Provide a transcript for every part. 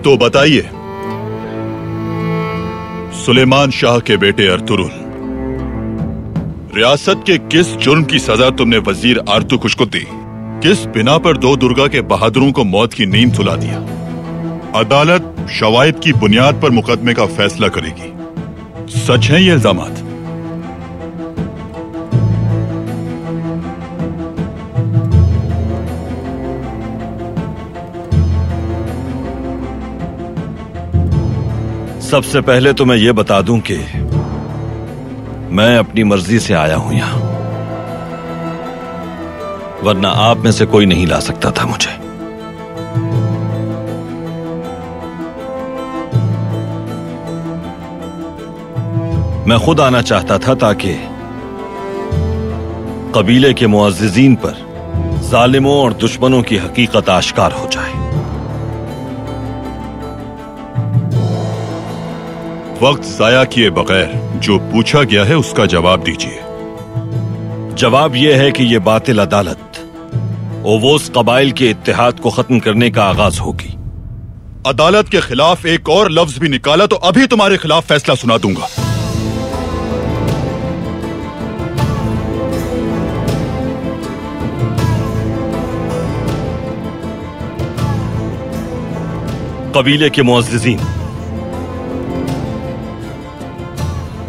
तो बताइए, सुलेमान शाह के बेटे अर्तुरुल, रियासत के किस जुर्म की सजा तुमने वजीर आर्तुकुश को दी? किस बिना पर दो दुर्गा के बहादुरों को मौत की नींद सुला दिया? अदालत शवाहिद की बुनियाद पर मुकदमे का फैसला करेगी। सच है ये इल्जामात? सबसे पहले तो मैं ये बता दूं कि मैं अपनी मर्जी से आया हूं यहां, वरना आप में से कोई नहीं ला सकता था मुझे। मैं खुद आना चाहता था ताकि कबीले के मुअज़्ज़िज़ीन पर जालिमों और दुश्मनों की हकीकत आश्कार हो जाए। वक्त जाया किए बगैर जो पूछा गया है उसका जवाब दीजिए। जवाब यह है कि यह बातिल अदालत ओवोस कबाइल के इत्तेहाद को खत्म करने का आगाज होगी। अदालत के खिलाफ एक और लफ्ज भी निकाला तो अभी तुम्हारे खिलाफ फैसला सुना दूंगा। कबीले के मुअज़्ज़िज़ीन,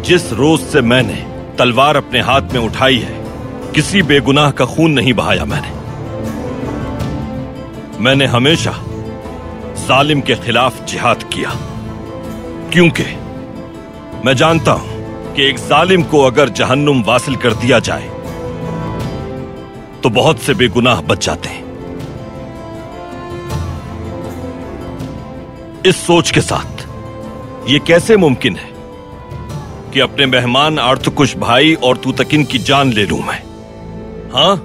जिस रोज से मैंने तलवार अपने हाथ में उठाई है, किसी बेगुनाह का खून नहीं बहाया। मैंने हमेशा जालिम के खिलाफ जिहाद किया, क्योंकि मैं जानता हूं कि एक जालिम को अगर जहन्नुम वासिल कर दिया जाए तो बहुत से बेगुनाह बच जाते हैं। इस सोच के साथ यह कैसे मुमकिन है कि अपने मेहमान आर्तुकुश भाई और तूतकिन की जान ले लूं मैं? हां,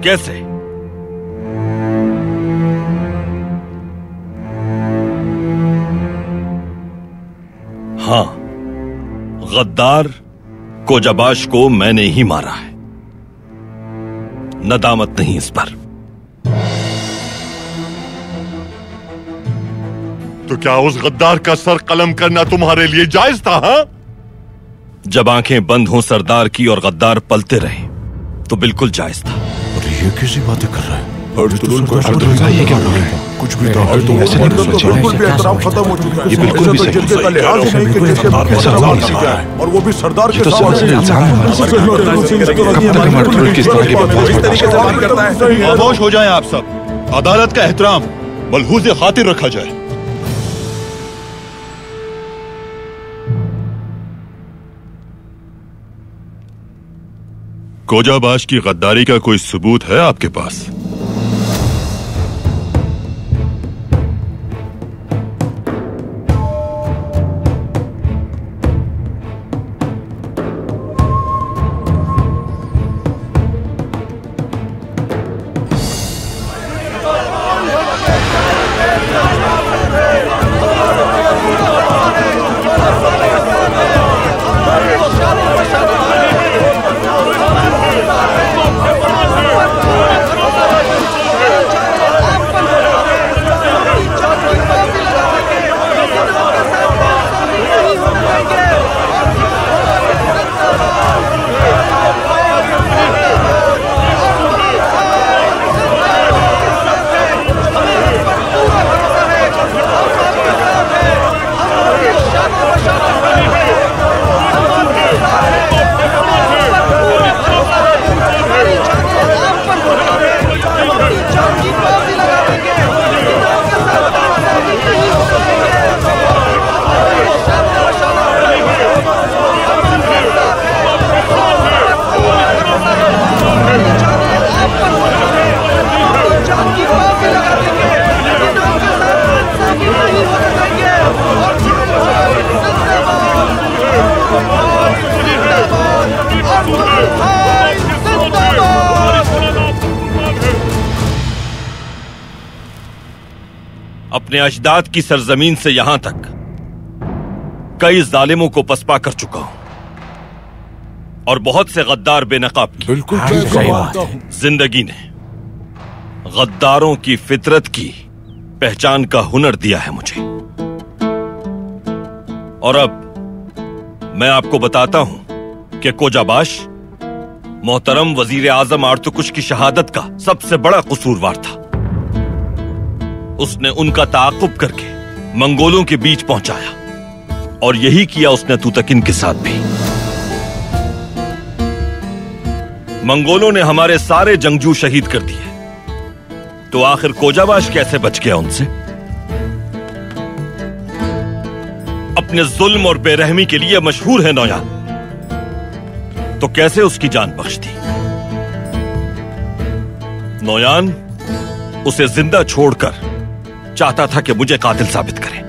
कैसे? हां, गद्दार कोजाबाश को मैंने ही मारा है। नदामत नहीं इस पर। तो क्या उस गद्दार का सर कलम करना तुम्हारे लिए जायज था? हा? जब आंखें बंद हों सरदार की और गद्दार पलते रहे तो बिल्कुल जायज था। अरे ये कैसी बातें कर रहा है? ये क्या बोल रहे हैं? कुछ भी तो ऐसे नहीं कर सकते। बिल्कुल भी एहतराम खत्म हो चुका है। ये बिल्कुल भी सही जिनके का लिहाज ही नहीं कि जिसके बाप का सरदार सीखा है और वो भी सरदार के साथ खामोश हो जाएं आप सब। अदालत का एहतराम मलहूज़ खातिर रखा जाए। कोजाबाश की गद्दारी का कोई सबूत है आपके पास? अपने अजदाद की सरजमीन से यहां तक कई जालिमों को पसपा कर चुका हूं और बहुत से गद्दार बेनकाब किए। बिल्कुल जिंदगी ने गद्दारों की फितरत की पहचान का हुनर दिया है मुझे। और अब मैं आपको बताता हूं कि कोजाबाश मोहतरम वजीर आजम आर्तुकुश की शहादत का सबसे बड़ा कसूरवार था। उसने उनका ताक़ुब करके मंगोलों के बीच पहुंचाया और यही किया उसने तुतकिन के साथ भी। मंगोलों ने हमारे सारे जंगजू शहीद कर दिए, तो आखिर कोजाबाश कैसे बच गया उनसे? अपने जुल्म और बेरहमी के लिए मशहूर है नौयान, तो कैसे उसकी जान बख्श दी? नौयान उसे जिंदा छोड़कर चाहता था कि मुझे कातिल साबित करे।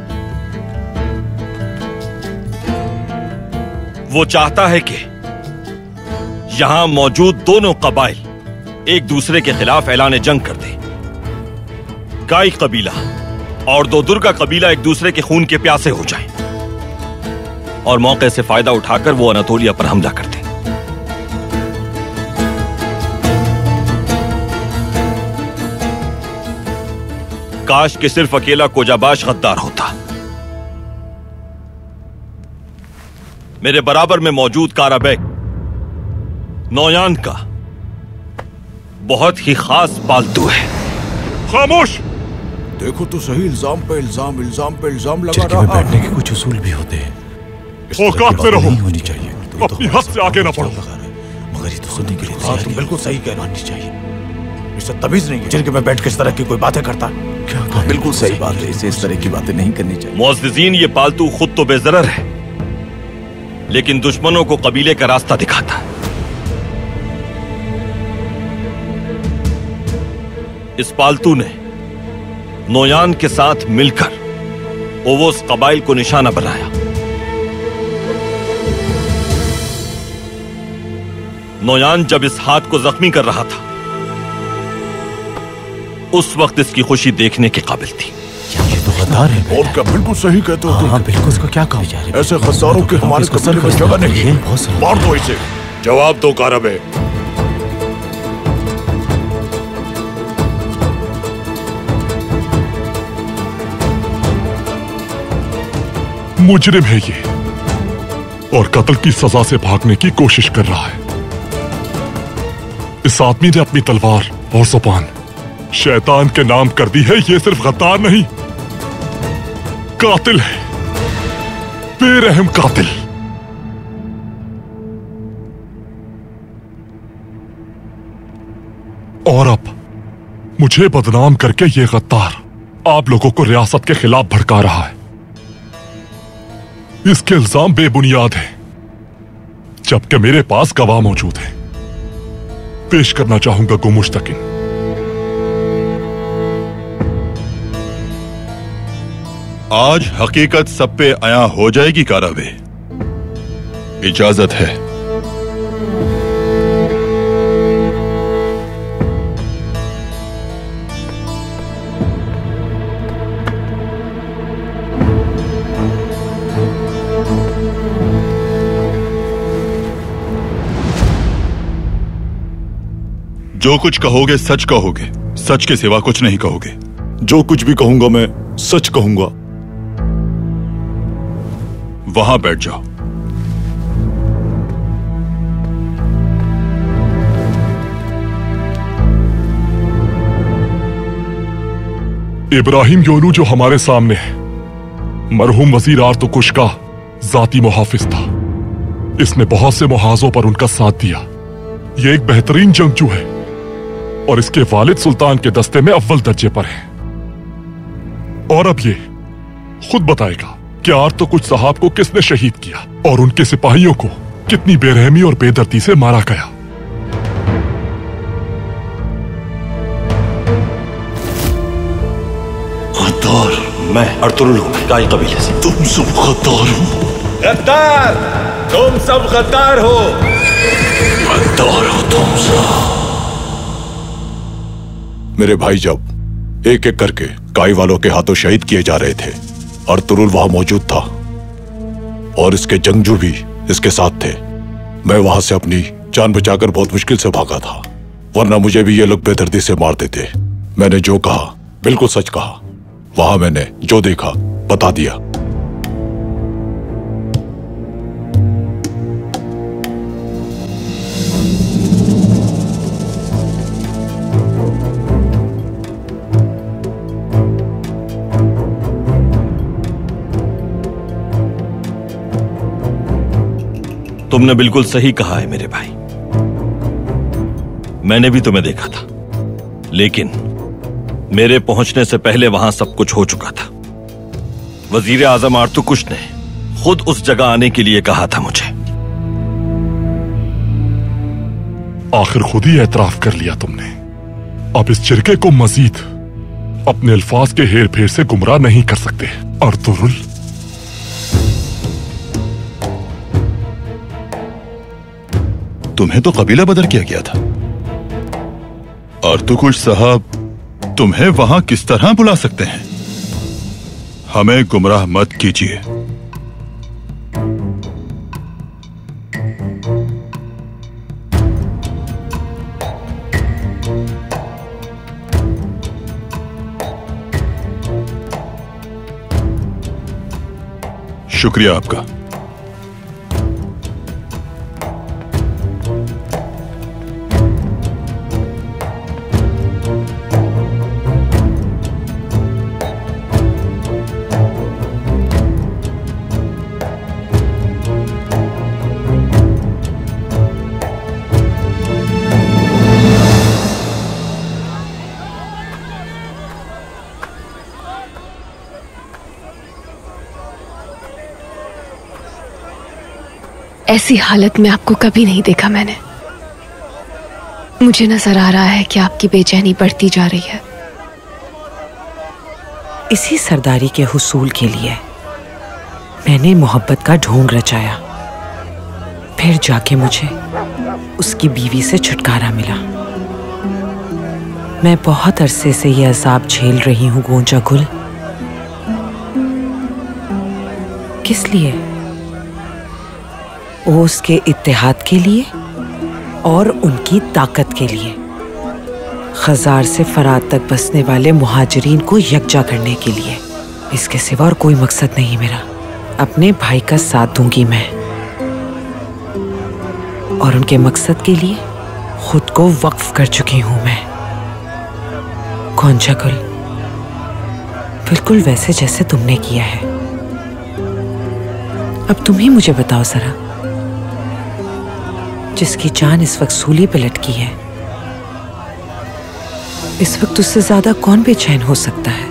वो चाहता है कि यहां मौजूद दोनों कबाइल एक दूसरे के खिलाफ ऐलान जंग कर दें। काई कबीला और दो दुर्गा कबीला एक दूसरे के खून के प्यासे हो जाएं और मौके से फायदा उठाकर वो अनातोलिया पर हमला कर दें। काश कि सिर्फ अकेला कोजाबाश गद्दार होता। मेरे बराबर में मौजूद काराबैग नौयान का बहुत ही खास पालतू है। खामोश! देखो तो सही, इल्जाम पे इल्जाम, इल्जाम पे इल्जाम लगा चिरके रहा में बैठने है। के कुछ उसूल भी होते हैं। इस औकात तरह की में बात रहो। नहीं होनी चाहिए। अपनी हद से आगे ना बढ़ो। मगर ये तो सुनने के लिए हाँ, तुम बिल्कुल सही कह रहे हो। चाहिए इससे तमीज नहीं है जिनके में बैठ के इस तरह की कोई बातें करता है। क्या बिल्कुल सही बात है, इसे इस तरह की बातें नहीं करनी चाहिए। मुअज़्ज़िज़ीन, ये पालतू खुद तो बेज़रर है, लेकिन दुश्मनों को कबीले का रास्ता दिखाता है। इस पालतू ने नौयान के साथ मिलकर ओवोस कबाइल को निशाना बनाया। नौयान जब इस हाथ को जख्मी कर रहा था, उस वक्त इसकी खुशी देखने के काबिल थी। क्या ये तो गद्दार है? और क्या, बिल्कुल सही कहते हो तुम। हाँ बिल्कुल, उसका क्या काम? ऐसे गद्दारों के हमारे कबीले में जगह नहीं है। मार दो इसे। जवाब दो काराबे। मुजरिम है ये और कत्ल की सजा से भागने की कोशिश कर रहा है। इस आदमी ने अपनी तलवार और जुबान शैतान के नाम कर दी है। ये सिर्फ गद्दार नहीं, कातिल है, बेरहम कातिल। और अब मुझे बदनाम करके ये गद्दार आप लोगों को रियासत के खिलाफ भड़का रहा है। इसके इल्जाम बेबुनियाद हैं, जबकि मेरे पास गवाह मौजूद है। पेश करना चाहूंगा गुमुश्तकिन। आज हकीकत सब पे आया हो जाएगी काराबे। इजाजत है। जो कुछ कहोगे सच कहोगे, सच के सिवा कुछ नहीं कहोगे। जो कुछ भी कहूंगा मैं सच कहूंगा। वहां बैठ जाओ। इब्राहिम योनू जो हमारे सामने है, मरहूम वजीर आर्तुकुश का जाती मुहाफिज था। इसने बहुत से मुहाजों पर उनका साथ दिया। यह एक बेहतरीन जंगजू है और इसके वालिद सुल्तान के दस्ते में अव्वल दर्जे पर है। और अब ये खुद बताएगा कि आर्तुकुश साहब को किसने शहीद किया और उनके सिपाहियों को कितनी बेरहमी और बेदर्दी से मारा गया। गद्दार? मैं अर्तुगरुल हूं, काई कबीले से। तुम सब गद्दार हो। गद्दार? तुम सब गद्दार हो। गद्दार हो तुम सब। मेरे भाई जब एक एक करके काई वालों के हाथों शहीद किए जा रहे थे, अर्तुगरुल वहां मौजूद था और इसके जंगजू भी इसके साथ थे। मैं वहां से अपनी जान बचाकर बहुत मुश्किल से भागा था, वरना मुझे भी ये लोग बेदर्दी से मार देते। मैंने जो कहा बिल्कुल सच कहा। वहां मैंने जो देखा बता दिया। तुमने बिल्कुल सही कहा है मेरे भाई। मैंने भी तुम्हें देखा था, लेकिन मेरे पहुंचने से पहले वहां सब कुछ हो चुका था। वजीर आजम आर्तुकुश ने खुद उस जगह आने के लिए कहा था मुझे। आखिर खुद ही एतराफ कर लिया तुमने। अब इस चिरके को मजीद अपने अल्फाज के हेर फेर से गुमराह नहीं कर सकते। अर्तुरुल, तुम्हें तो कबीला बदर किया गया था। अर्तुकुश साहब तुम्हें वहां किस तरह बुला सकते हैं? हमें गुमराह मत कीजिए। शुक्रिया आपका। ऐसी हालत में आपको कभी नहीं देखा मैंने। मुझे नजर आ रहा है कि आपकी बेचैनी बढ़ती जा रही है। इसी सरदारी के हुसूल के लिए मैंने मोहब्बत का ढोंग रचाया, फिर जाके मुझे उसकी बीवी से छुटकारा मिला। मैं बहुत अरसे से ये अजाब झेल रही हूं गोंजा गुल। किस लिए? ओस के इत्तेहाद के लिए और उनकी ताकत के लिए। खजार से फरात तक बसने वाले मुहाजिरीन को यकजा करने के लिए। इसके सिवा और कोई मकसद नहीं मेरा। अपने भाई का साथ दूंगी मैं, और उनके मकसद के लिए खुद को वक्फ कर चुकी हूं मैं। गोंजा गुल, बिल्कुल वैसे जैसे तुमने किया है। अब तुम ही मुझे बताओ जरा, जिसकी जान इस वक्त सूली पे लटकी है, इस वक्त उससे ज्यादा कौन बेचैन हो सकता है?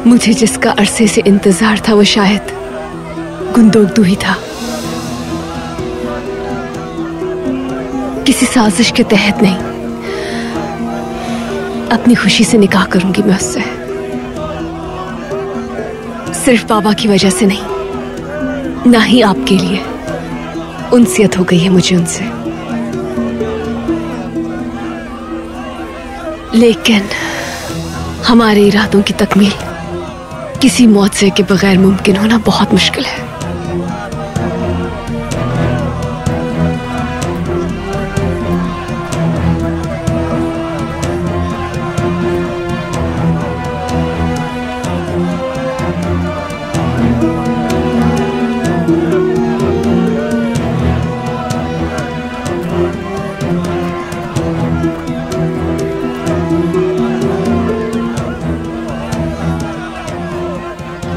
मुझे जिसका अरसे से इंतजार था वो शायद गुंदोगदू ही था। किसी साजिश के तहत नहीं, अपनी खुशी से निकाह करूंगी मैं उससे। सिर्फ बाबा की वजह से नहीं, ना ही आपके लिए। उनसियत हो गई है मुझे उनसे। लेकिन हमारे इरादों की तकमील किसी मुआवजे के बगैर मुमकिन होना बहुत मुश्किल है।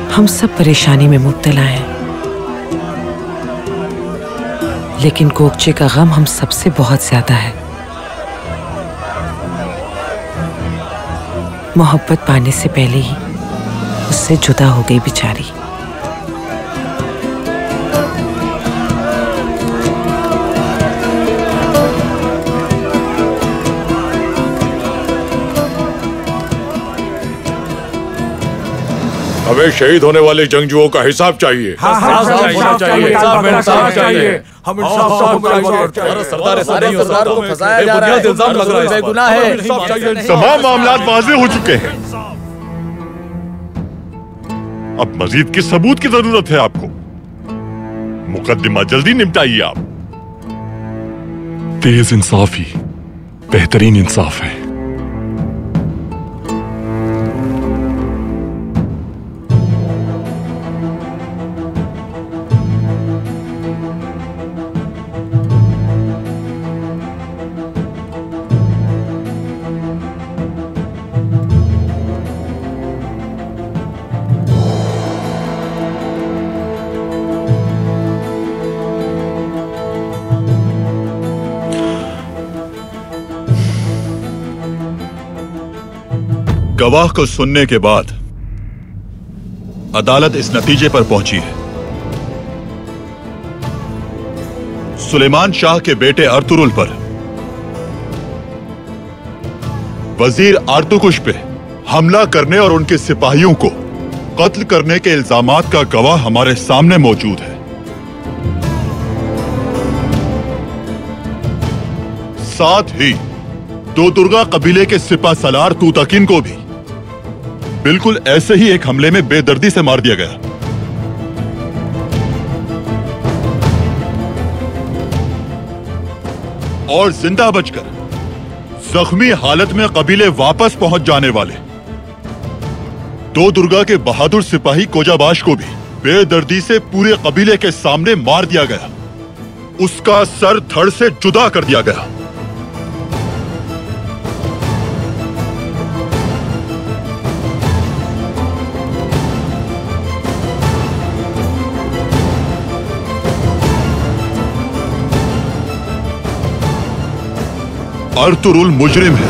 हम सब परेशानी में मुब्तला हैं, लेकिन कोकचे का गम हम सबसे बहुत ज्यादा है। मोहब्बत पाने से पहले ही उससे जुदा हो गई बेचारी। हमें शहीद होने वाले जंगजुओं का हिसाब चाहिए। तमाम मामलात वाज़ेह हो चुके हैं। अब मजीद किस सबूत की जरूरत है आपको? मुकदमा जल्दी निपटाइए आप। तेज इंसाफ ही बेहतरीन इंसाफ है। गवाह को सुनने के बाद अदालत इस नतीजे पर पहुंची है, सुलेमान शाह के बेटे अर्तुरुल पर वजीर आर्तुकुश पे हमला करने और उनके सिपाहियों को कत्ल करने के इल्जामात का गवाह हमारे सामने मौजूद है। साथ ही दो दुर्गा कबीले के सिपा सलार तूतकिन को भी बिल्कुल ऐसे ही एक हमले में बेदर्दी से मार दिया गया। और जिंदा बचकर जख्मी हालत में कबीले वापस पहुंच जाने वाले दो दुर्गा के बहादुर सिपाही कोजाबाश को भी बेदर्दी से पूरे कबीले के सामने मार दिया गया। उसका सर धड़ से जुदा कर दिया गया। अर्तुरुल मुजरिम है।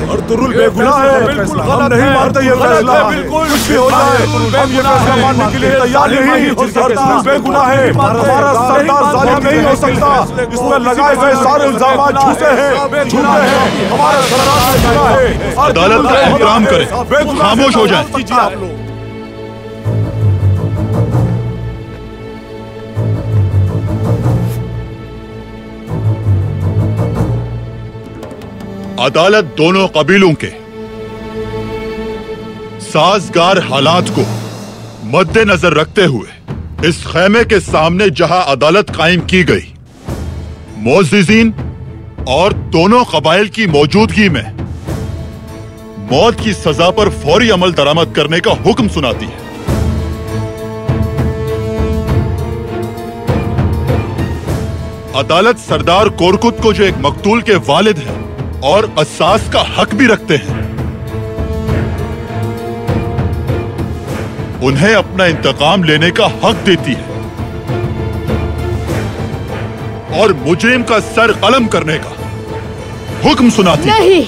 अर्तुरुल बेगुनाह है। बिल्कुल गलत नहीं मानते ये फैसला। बिल्कुल कुछ भी हो जाए हम ये फैसला मानने के लिए तैयार नहीं। अर्तुरुल बेगुनाह है। हमारा सरदार जालिम नहीं हो सकता। इसमें लगाए गए सारे इल्जाम झूठे हैं। हमारा सरदार बेगुनाह है। अदालत का एहतराम करें, खामोश हो जाएं। अदालत दोनों कबीलों के साजगार हालात को मद्देनजर रखते हुए इस खैमे के सामने जहां अदालत कायम की गई, मोअज़्ज़िज़ीन और दोनों कबाइल की मौजूदगी में मौत की सजा पर फौरी अमल दरामद करने का हुक्म सुनाती है। अदालत सरदार कोरकुत को, जो एक मकतूल के वालिद है और असास का हक भी रखते हैं, उन्हें अपना इंतकाम लेने का हक देती है और मुजरिम का सर कलम करने का हुक्म सुनाती है। नहीं,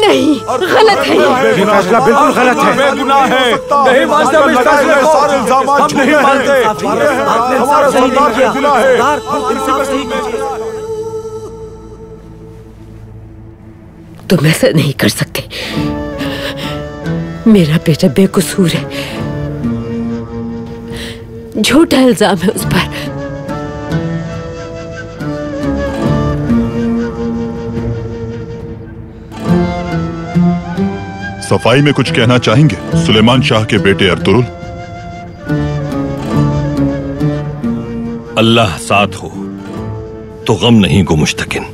नहीं, गलत है ये फैसला, बिल्कुल गलत है। बेगुनाह है। नहीं मानते हम इस फैसले को। सारे इल्जाम हम नहीं मानते। हमारा सरदार बेगुनाह है। तुम ऐसा नहीं कर सकते। मेरा बेटा बेकसूर है। झूठा इल्जाम है उस पर। सफाई में कुछ कहना चाहेंगे सुलेमान शाह के बेटे अर्तुरुल? अल्लाह साथ हो तो गम नहीं गो मुश्तकिन।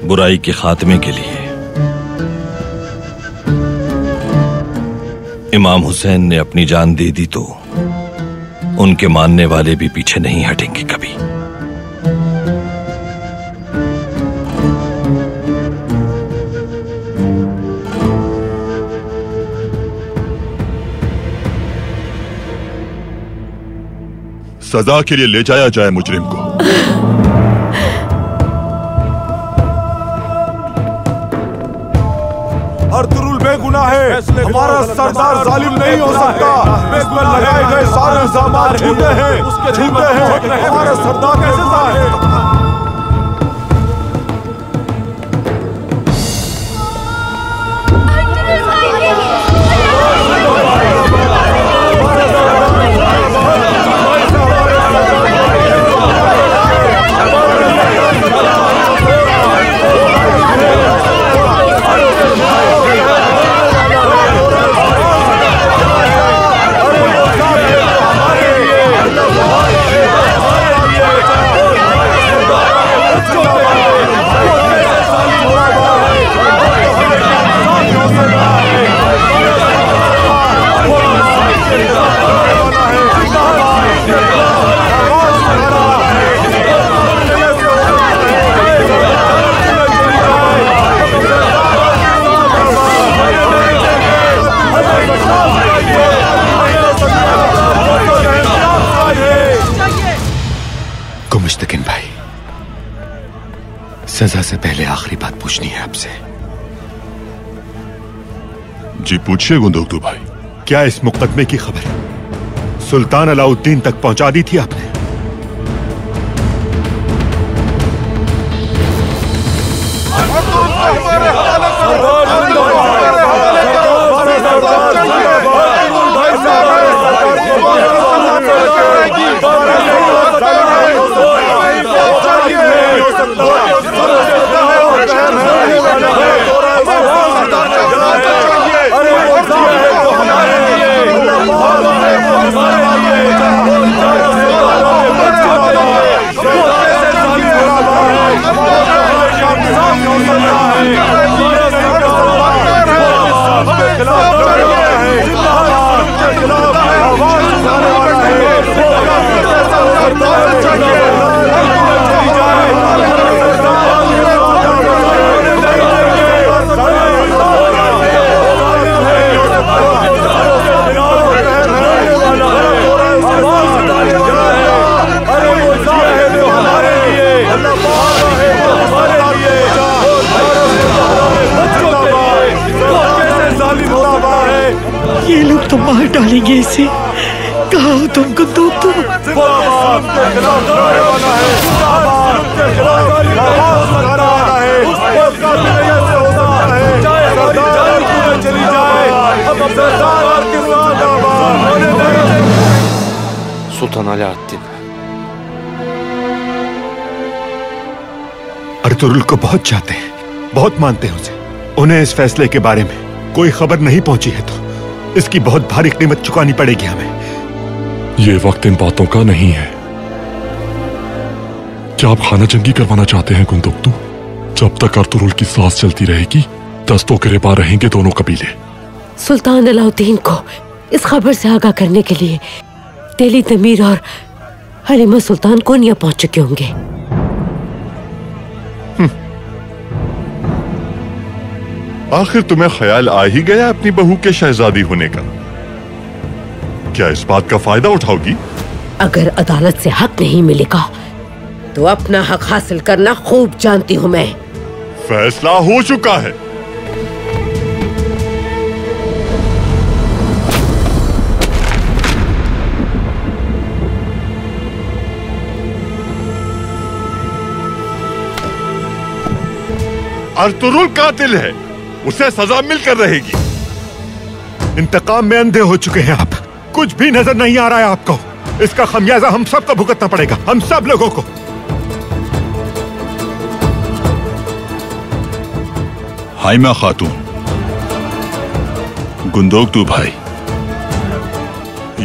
बुराई के खात्मे के लिए इमाम हुसैन ने अपनी जान दे दी तो उनके मानने वाले भी पीछे नहीं हटेंगे कभी। सजा के लिए ले जाया जाए मुजरिम को। अर्तुरुल बेगुनाह है। हमारा सरदार जालिम नहीं हो सकता। इसमें लगाए गए सारे इल्जाम झूठे हैं। हमारा सरदार बेगुनाह है। मुश्तकिन भाई, सजा से पहले आखिरी बात पूछनी है आपसे। जी पूछिए गुंदोक्तू भाई। क्या इस मुकदमे की खबर सुल्तान अलाउद्दीन तक पहुंचा दी थी आपने? ये लोग तो मार डालेंगे इसे। कहाँ हो तुम गुंदोक्तू? सुल्तान अलाउद्दीन अर्तुगरुल को बहुत चाहते हैं, बहुत मानते हैं उसे। उन्हें इस फैसले के बारे में कोई खबर नहीं पहुंची है तो इसकी बहुत भारी कीमत चुकानी पड़ेगी हमें। ये वक्त इन बातों का नहीं है। क्या आप खाना जंगी करवाना चाहते हैं गुंदोक्तू? जब तक अर्तुगरुल की सांस चलती रहेगी, दस्तों गिरेबान रहेंगे दोनों कबीले। सुल्तान अलाउद्दीन को इस खबर से आगाह करने के लिए तेली तमीर और हलीमा सुल्तान कोनिया पहुंच चुके होंगे। आखिर तुम्हें ख्याल आ ही गया अपनी बहू के शहजादी होने का? क्या इस बात का फायदा उठाओगी? अगर अदालत से हक नहीं मिलेगा तो अपना हक हासिल करना खूब जानती हूँ मैं। फैसला हो चुका है। अर्तुगरुल कातिल है, उसे सजा मिलकर रहेगी। इंतकाम में अंधे हो चुके हैं आप। कुछ भी नजर नहीं आ रहा है आपको। इसका खमियाजा हम सबको भुगतना पड़ेगा, हम सब लोगों को। हाइमा खातून, गुंदोक्तू भाई,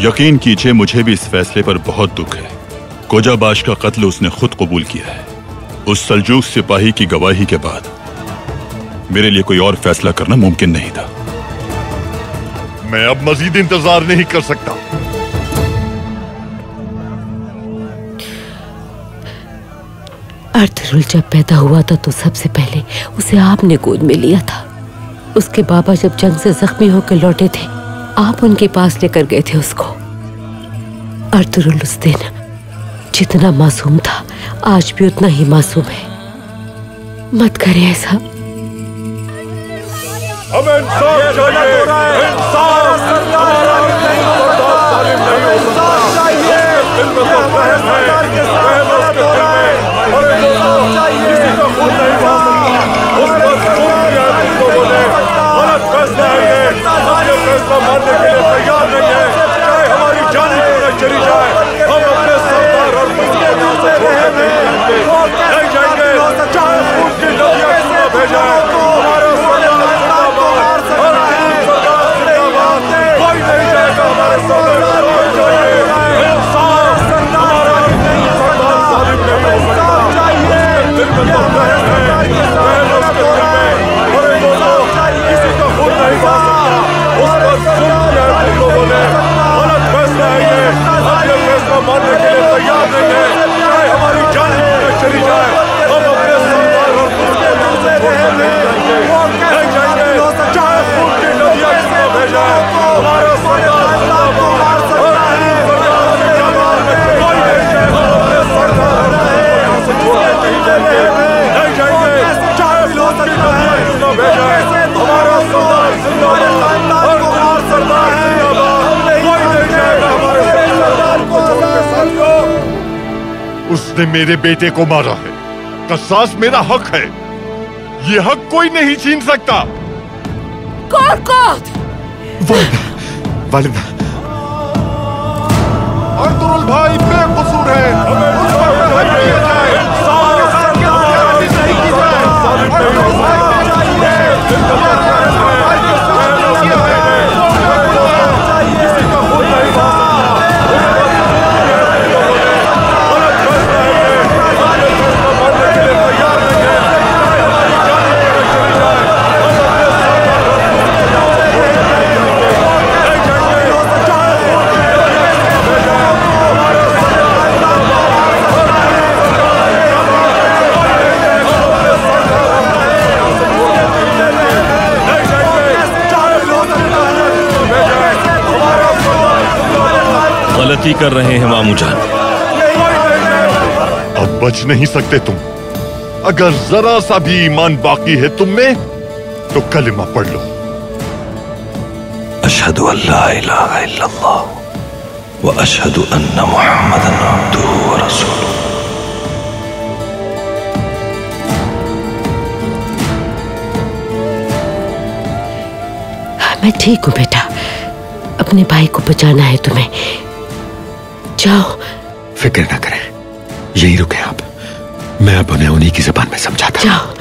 यकीन कीजिए मुझे भी इस फैसले पर बहुत दुख है। कोजाबाश का कत्ल उसने खुद कबूल किया है। उस सल्जूक सिपाही की गवाही के बाद मेरे लिए कोई और फैसला करना मुमकिन नहीं था। मैं अब मजीद इंतजार नहीं कर सकता। अर्तुगरुल जब पैदा हुआ था तो सबसे पहले उसे आपने गोद में लिया था। उसके बाबा जब जंग से जख्मी होकर लौटे थे, आप उनके पास लेकर गए थे उसको। अर्तुगरुल उस दिन जितना मासूम था, आज भी उतना ही मासूम है। मत करें ऐसा। हमें इंसाफ चाहिए, इंसाफ चाहिए। दिल में तो बहस है, बहस के दिल में, और किसी का खून नहीं बहा सकता। उस पर खून किया है तुम लोगों ने। गलत फैसला है ये। हम ये फैसला मानने के लिए तैयार नहीं है, चाहे हमारी जान ही चली जाए। हम अपने सरदार और मुल्क को से छोड़कर नहीं जाएंगे, चाहे खून की नदियां क्यों न भेजाएं। हमारे कोई नहीं जाएगा हमारे सरदार। इंसाफ हमारा सरदार जालिम नहीं हो सकता। दिल में तो बहस है, बहस उसके दिल में। अरे बोलो, किसी का खून नहीं बहा सकता। उस पर जुल्म किया है तुम लोगों ने। गलत फैसला है ये। हम ये फैसला उसने मेरे बेटे को मारा है। कसास मेरा हक है, ये हक कोई नहीं छीन सकता। वालिदा, अर्तुगरुल भाई बेकसूर है, उस पर रहम किया जाए। गलती कर रहे हैं मामू जान। अब बच नहीं सकते तुम। अगर जरा सा भी ईमान बाकी है तुम में तो कलिमा पढ़ लो। अशहदु अल्ला इलाहा इल्लल्लाह व अशहदु अन्ना मुहम्मदन अब्दुहु व रसूलुहु। मैं ठीक हूँ बेटा, अपने भाई को बचाना है तुम्हें। जाओ। फिक्र ना करें, यहीं रुके आप। मैं अब उन्हें उन्हीं की जुबान में समझाता हूं। जाओ।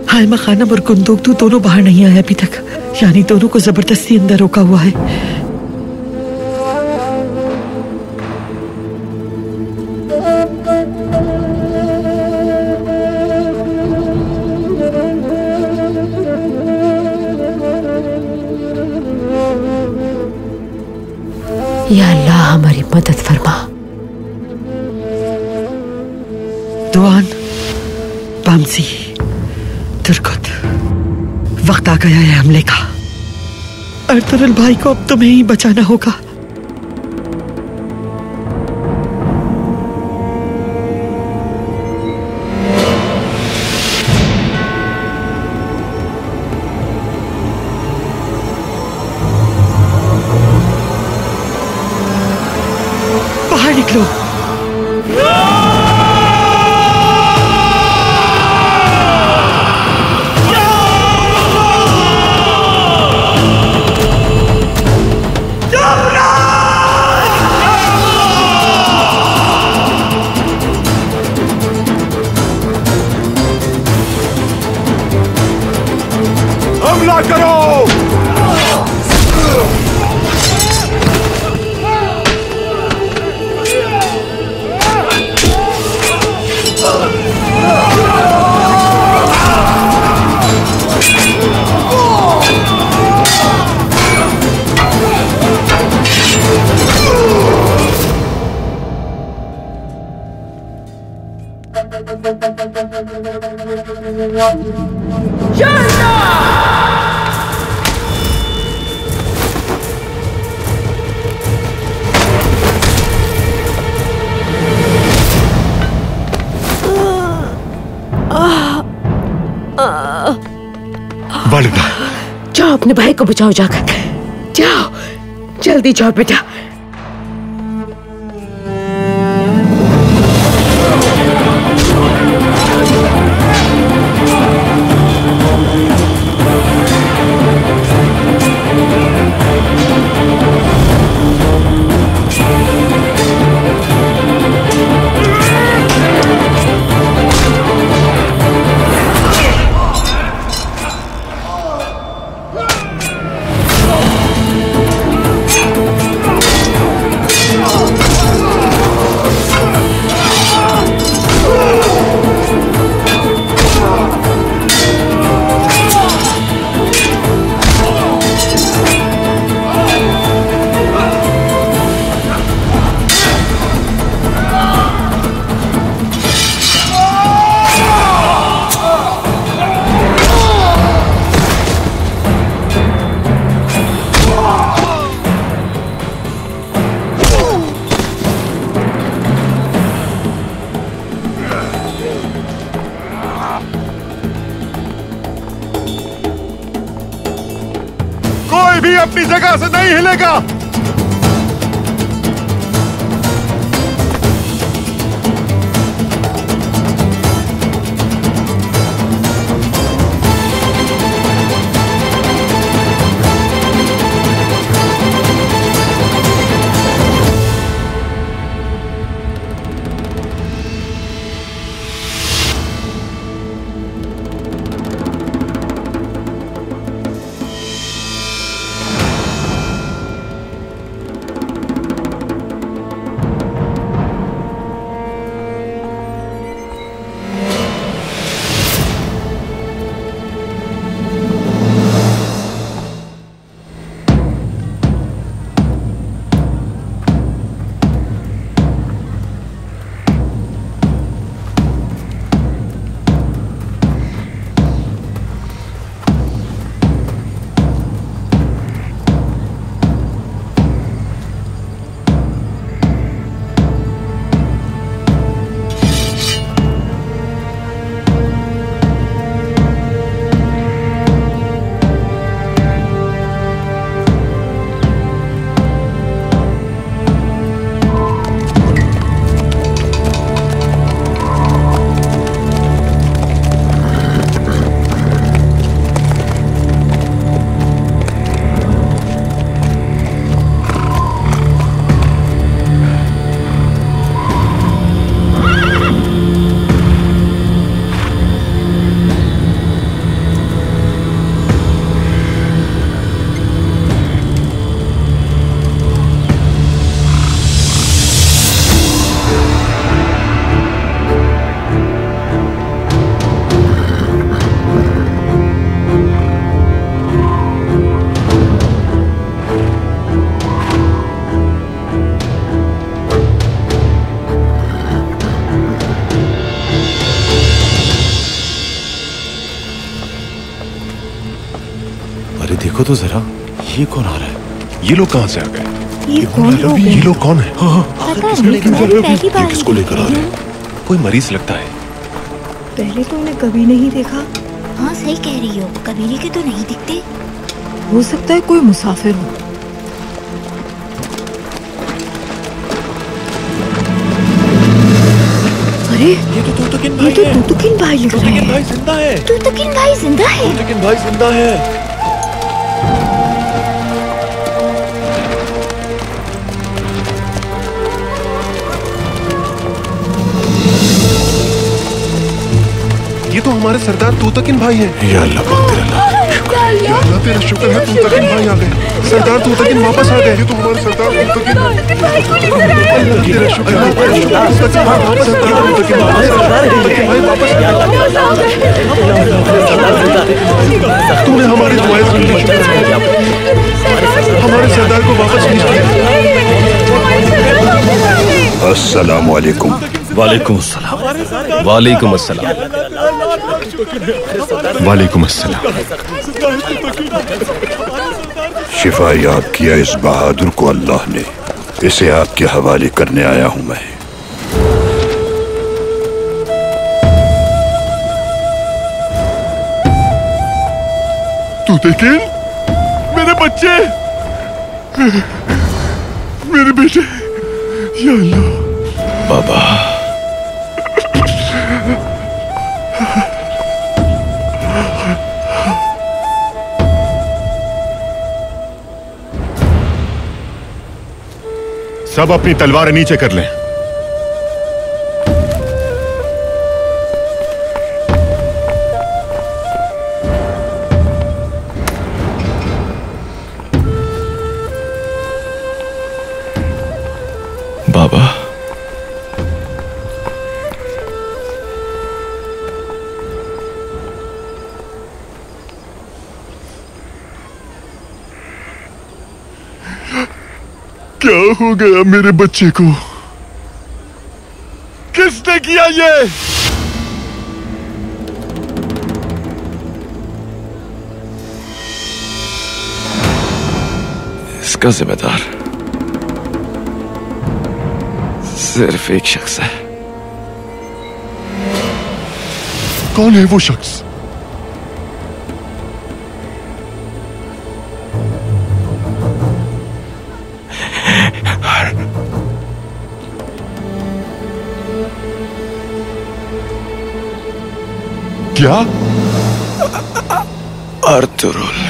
हाइमा खानम और कुंदूक दोनों बाहर नहीं आए अभी तक, यानी दोनों को जबरदस्ती अंदर रोका हुआ है। या अल्लाह हमारी मदद फरमा। दुआन, बामसी, तुर्कुत, वक्त आ गया है हमले का। अर्तुगरुल भाई को अब तुम्हें ही बचाना होगा। बाहर निकलो। हमला करो! वालिदा, जाओ अपने भाई को बचाओ, जाकर जाओ, जल्दी जाओ बेटा। कोई भी अपनी जगह से नहीं हिलेगा। अरे देखो तो जरा, ये कौन आ रहा है? ये लोग कहाँ से आ गए? ये कौन हो गए? ये लोग कौन है? पता नहीं, पहली बार किसको लेकर आ रहे हैं? कोई मरीज लगता है। पहले तो उन्हें कभी नहीं देखा। हाँ सही कह रही हो, कबीले के तो नहीं दिखते। हो सकता है कोई मुसाफिर हो। अरे ये तो तूतकिन भाई लग रहे हैं। भाई जिंदा है। तूतकिन भाई जिंदा है। तूतकिन भाई जिंदा है। ये तो हमारे सरदार तूतकिन भाई हैं। या अल्लाह या अल्लाह तेरा शुक्र है, तूतकिन भाई आ गए। सरदार तूतकिन वापस आ गए। ये तो हमारे सरदार तूतकिन तेरा शुक्र है, तूतकिन भाई वापस तूने हमारी दुआएं सुन ली। हमारे सरदार को वापस अस्सलाम वालेकुम। वालेकुम अस्सलाम। वालेकुम अस्सलाम। वालेकुम अस्सलाम। शिफा याद किया इस बहादुर को अल्लाह ने, इसे आपके हवाले करने आया हूं मैं। तू देखें मेरे बच्चे, मेरे बेटे, या अल्लाह। बाबा सब अपनी तलवारें नीचे कर लें। बाबा क्या हो गया मेरे बच्चे को? किसने किया ये? इसका जिम्मेदार सिर्फ एक शख्स है। कौन है वो शख्स? क्या? अर्तुरुल।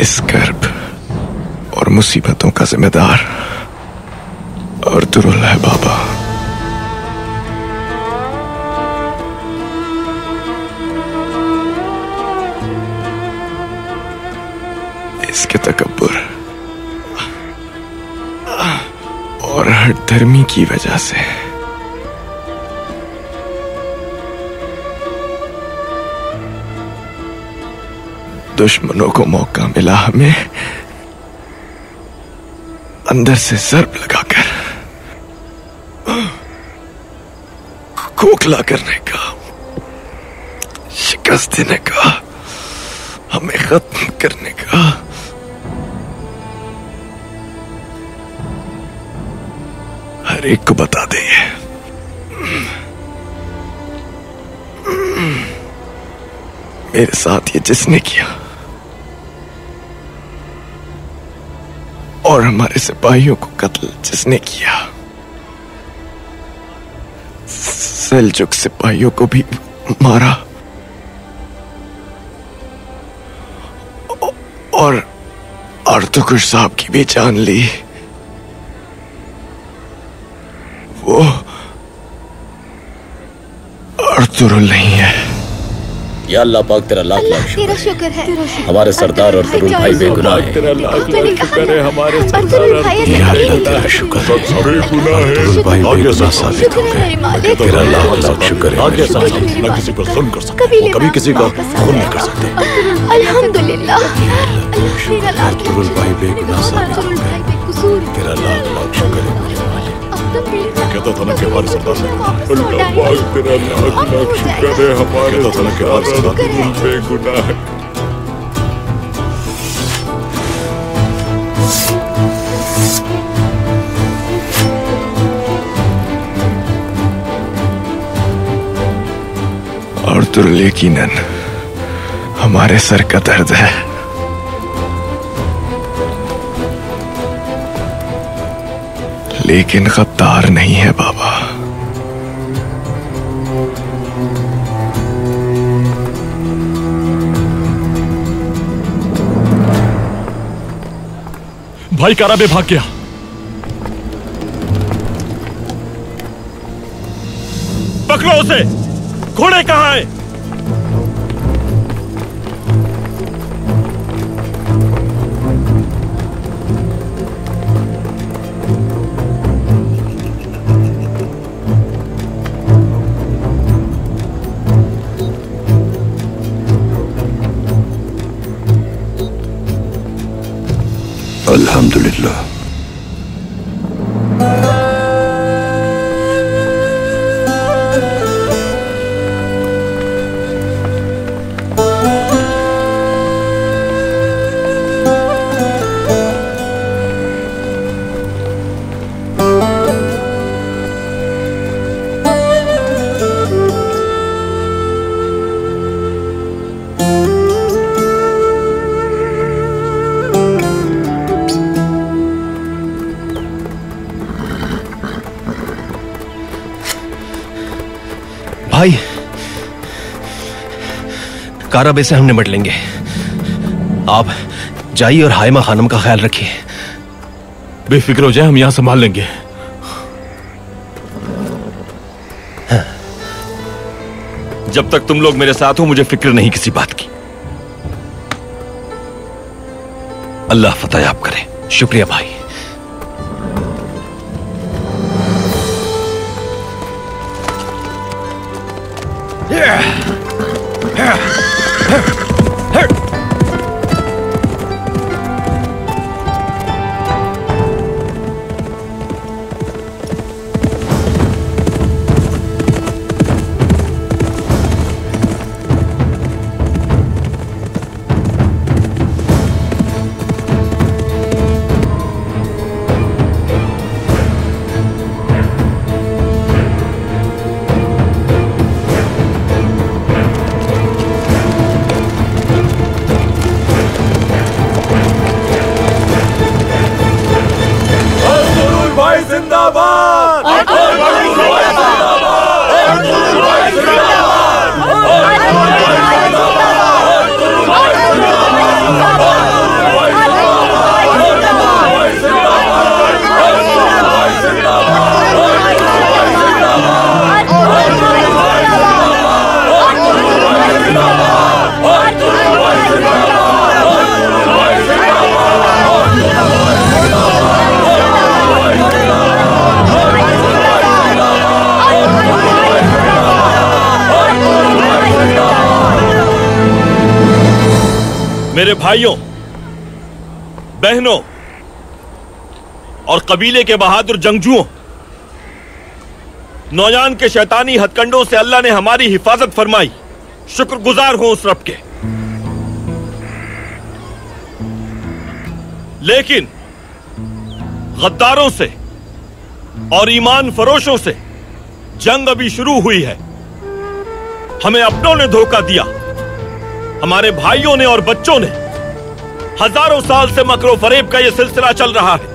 इस कर्ब और मुसीबतों का जिम्मेदार अर्तुरुल है बाबा। इसके तकब्बुर और हठधर्मी की वजह से दुश्मनों को मौका मिला हमें अंदर से ज़र्ब लगाकर खोखला करने का, शिकस्त देने का, हमें खत्म करने का। हर एक को बता दे मेरे साथ ये जिसने किया और हमारे सिपाहियों को कत्ल जिसने किया, सेल्जुक सिपाहियों को भी मारा और अर्तुगरुल साहब की भी जान ली, वो अर्तुगरुल नहीं है। या अल्लाह पाक तेरा लाख लाख तेरा शुक्र है। हमारे सरदार और तुरुल भाई बेगुनाह है। तेरा लाख लाख शुक्र है हमारे सरदार और तेरा शुक्र है। तुरुल भाई बेगुनाह साबित हो गए। तेरा लाख लाख शुक्र है। न किसी को सुन कर सकते, वो कभी किसी का खून नहीं कर सकते। अल्हम्दुलिल्लाह। तुरुल भाई बेगुनाह साबित हो गए। तेरा लाख लाख शुक्र है। कहता था ना कि हमारे सरदार अल्लाह पाक तेरा लाख लाख शुक्र है हमारे सरदार और तुरुल बेगुनाह है। अर्तुगरुल यकीनन हमारे सर का दर्द है, लेकिन गद्दार नहीं है बाबा। भाई काराबे भाग गया। पकड़ो उसे। घोड़े कहाँ हैं? अल्हम्दुलिल्लाह। भाई, काराबे से हम निपट लेंगे। आप जाइए और हाइमा खानम का ख्याल रखिए। बेफिक्र हो जाए, हम यहां संभाल लेंगे। जब तक तुम लोग मेरे साथ हो मुझे फिक्र नहीं किसी बात की। अल्लाह फतह याब करे। शुक्रिया भाई। मेरे भाइयों, बहनों और कबीले के बहादुर जंगजुओं, नौजान के शैतानी हथकंडों से अल्लाह ने हमारी हिफाजत फरमाई। शुक्रगुजार हो उस रब के। लेकिन गद्दारों से और ईमान फरोशों से जंग अभी शुरू हुई है। हमें अपनों ने धोखा दिया। हमारे भाइयों ने और बच्चों ने हजारों साल से मकरो फरेब का यह सिलसिला चल रहा है।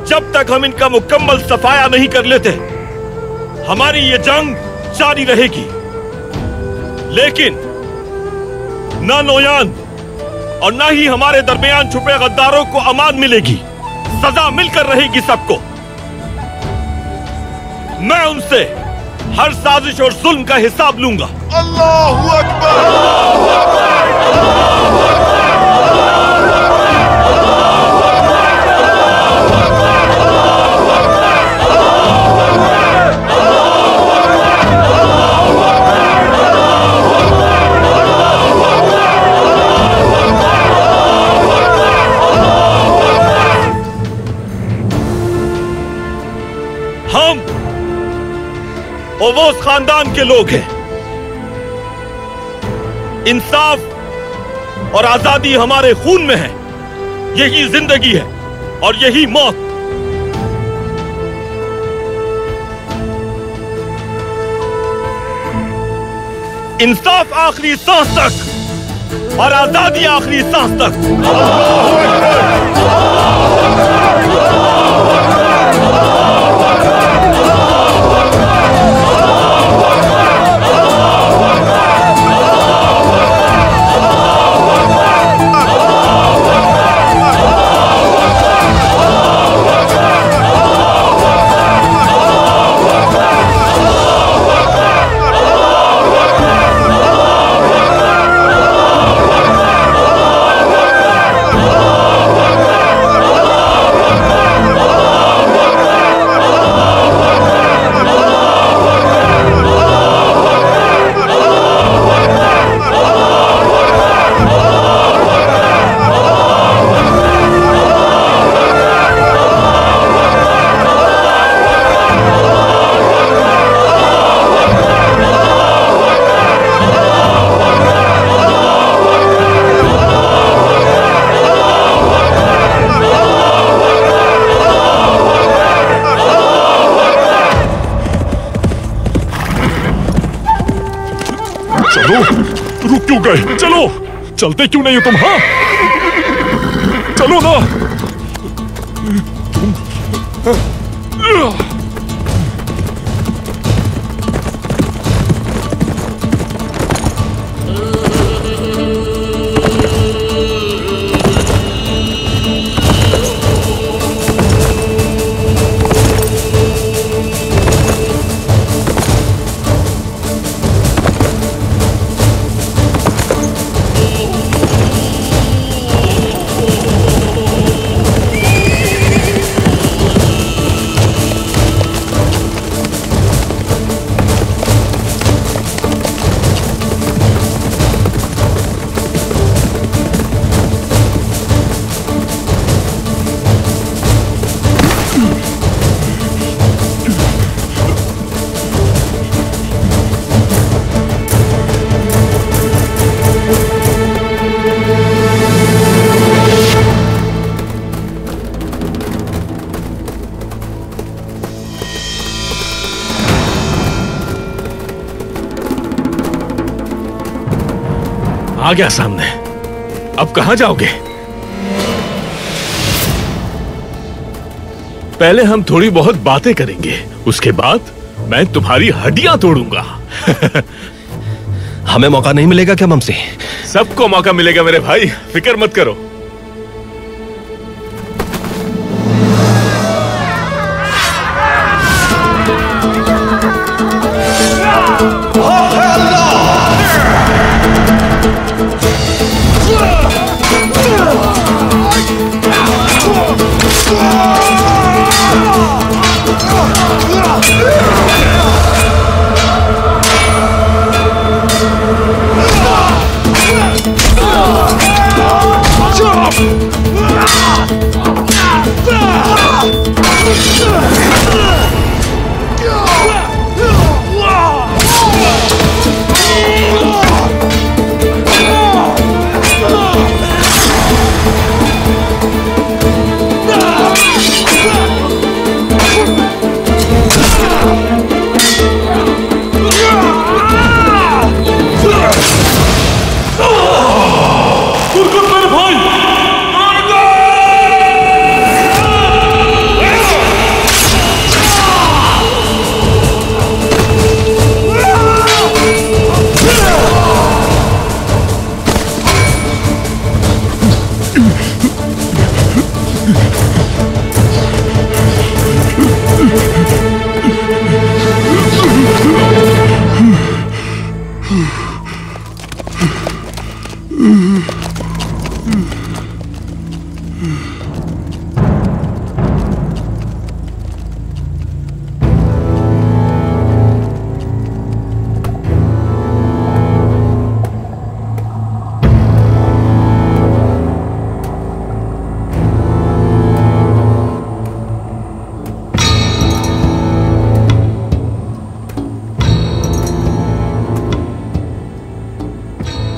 जब तक हम इनका मुकम्मल सफाया नहीं कर लेते हमारी ये जंग जारी रहेगी। लेकिन ना नौयान और ना ही हमारे दरमियान छुपे गद्दारों को अमान मिलेगी। सजा मिलकर रहेगी सबको। मैं उनसे हर साजिश और जुल्म का हिसाब लूंगा। अल्लाहू अकबर, अल्लाहू अकबर, अल्लाहू अकबर। हम ओवोस खानदान के लोग हैं। इंसाफ और आजादी हमारे खून में है। यही जिंदगी है और यही मौत। इंसाफ आखिरी सांस तक और आजादी आखिरी सांस तक। रुक क्यों गए? चलो, चलते क्यों नहीं हो तुम? हाँ, चलो ना। आ गया सामने। अब कहां जाओगे? पहले हम थोड़ी बहुत बातें करेंगे, उसके बाद मैं तुम्हारी हड्डियां तोड़ूंगा। हमें मौका नहीं मिलेगा क्या ममसी? सबको मौका मिलेगा मेरे भाई, फिक्र मत करो।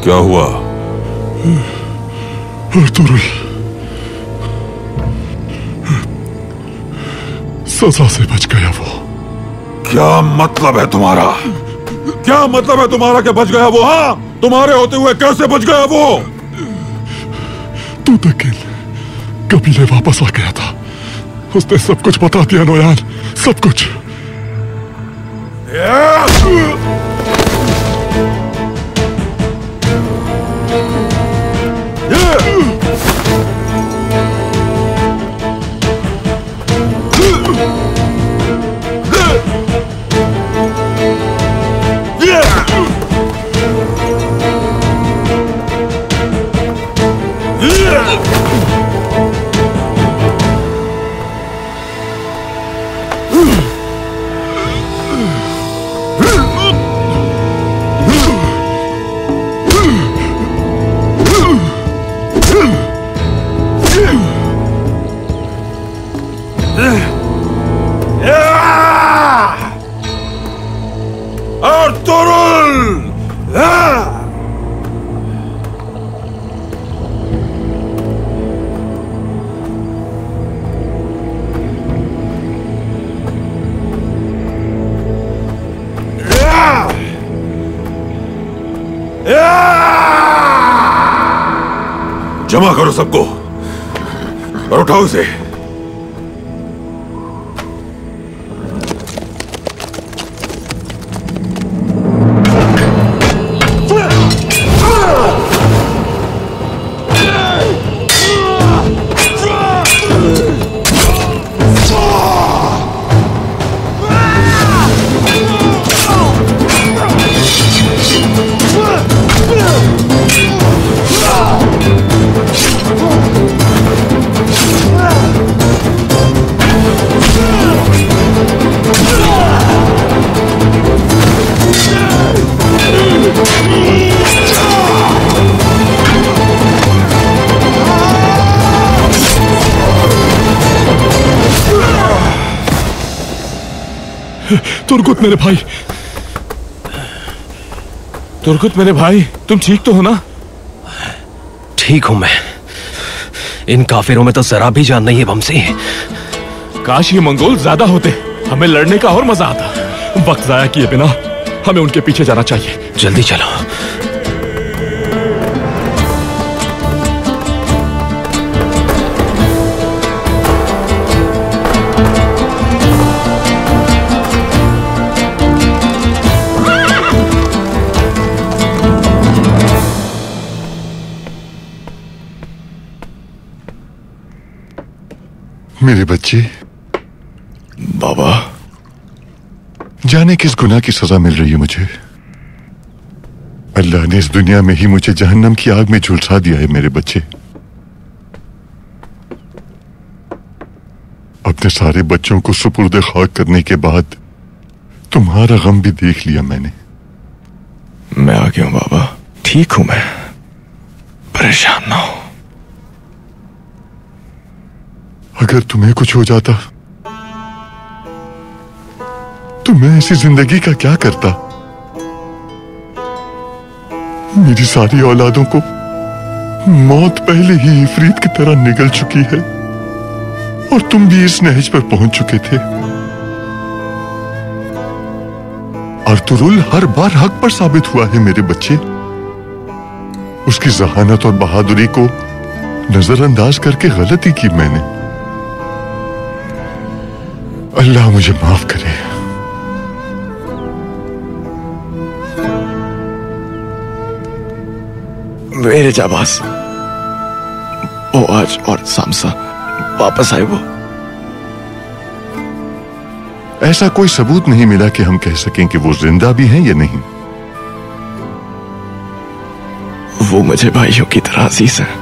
क्या हुआ? अर्तुगरुल सजा से बच गया वो। क्या मतलब है तुम्हारा? क्या मतलब है तुम्हारा कि बच गया वो? हाँ, तुम्हारे होते हुए कैसे बच गया वो? तू तकिल कबीले वापस आ गया था, उसने सब कुछ बता दिया नोयान, सब कुछ। जमा करो सबको और उठाओ उसे। तुर्गुत मेरे भाई, तुर्गुत मेरे भाई, तुम ठीक तो हो ना? ठीक हूं मैं। इन काफिरों में तो जरा भी जान नहीं है बमसी। काश ये मंगोल ज्यादा होते, हमें लड़ने का और मजा आता। वक्त जाया किए बिना हमें उनके पीछे जाना चाहिए। जल्दी चलो। मेरे बच्चे, बाबा, जाने किस गुनाह की सजा मिल रही है मुझे। अल्लाह ने इस दुनिया में ही मुझे जहन्नम की आग में झुलसा दिया है। मेरे बच्चे, अपने सारे बच्चों को सुपुर्द खाक करने के बाद तुम्हारा गम भी देख लिया मैंने। मैं आ गया हूं बाबा, ठीक हूं मैं, परेशान ना हो। अगर तुम्हें कुछ हो जाता तो मैं ऐसी जिंदगी का क्या करता? मेरी सारी औलादों को मौत पहले ही इफरीत की तरह निगल चुकी है और तुम भी इस नहज पर पहुंच चुके थे। अर्तुरुल हर बार हक पर साबित हुआ है मेरे बच्चे। उसकी जहानत और बहादुरी को नजरअंदाज करके गलती की मैंने। अल्लाह मुझे माफ करे। मेरे जाबाज, वो आज और सामसा वापस आए। वो ऐसा कोई सबूत नहीं मिला कि हम कह सकें कि वो जिंदा भी हैं या नहीं। वो मुझे भाइयों की तरह अजीज है।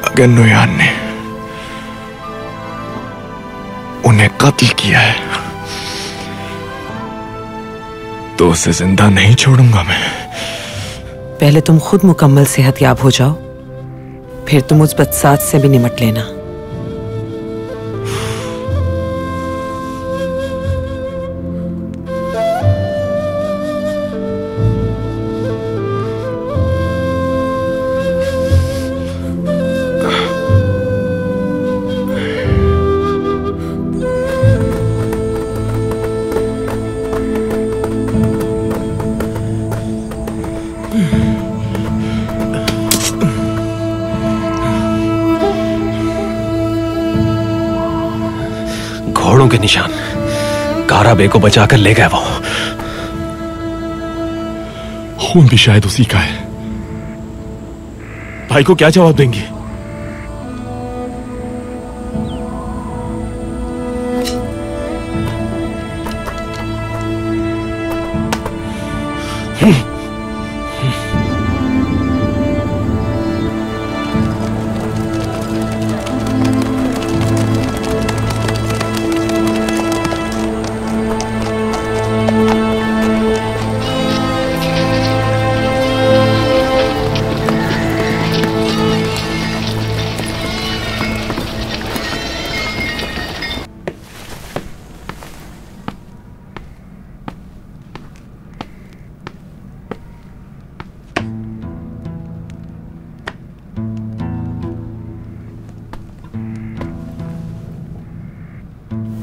अगर नुयान ने उन्हें कत्ल किया है तो उसे जिंदा नहीं छोड़ूंगा मैं। पहले तुम खुद मुकम्मल सेहतयाब हो जाओ, फिर तुम उस बदसात से भी निमट लेना। घोड़ों के निशान, कारा बे को बचाकर ले गए वो। खून भी शायद उसी का है। भाई को क्या जवाब देंगे?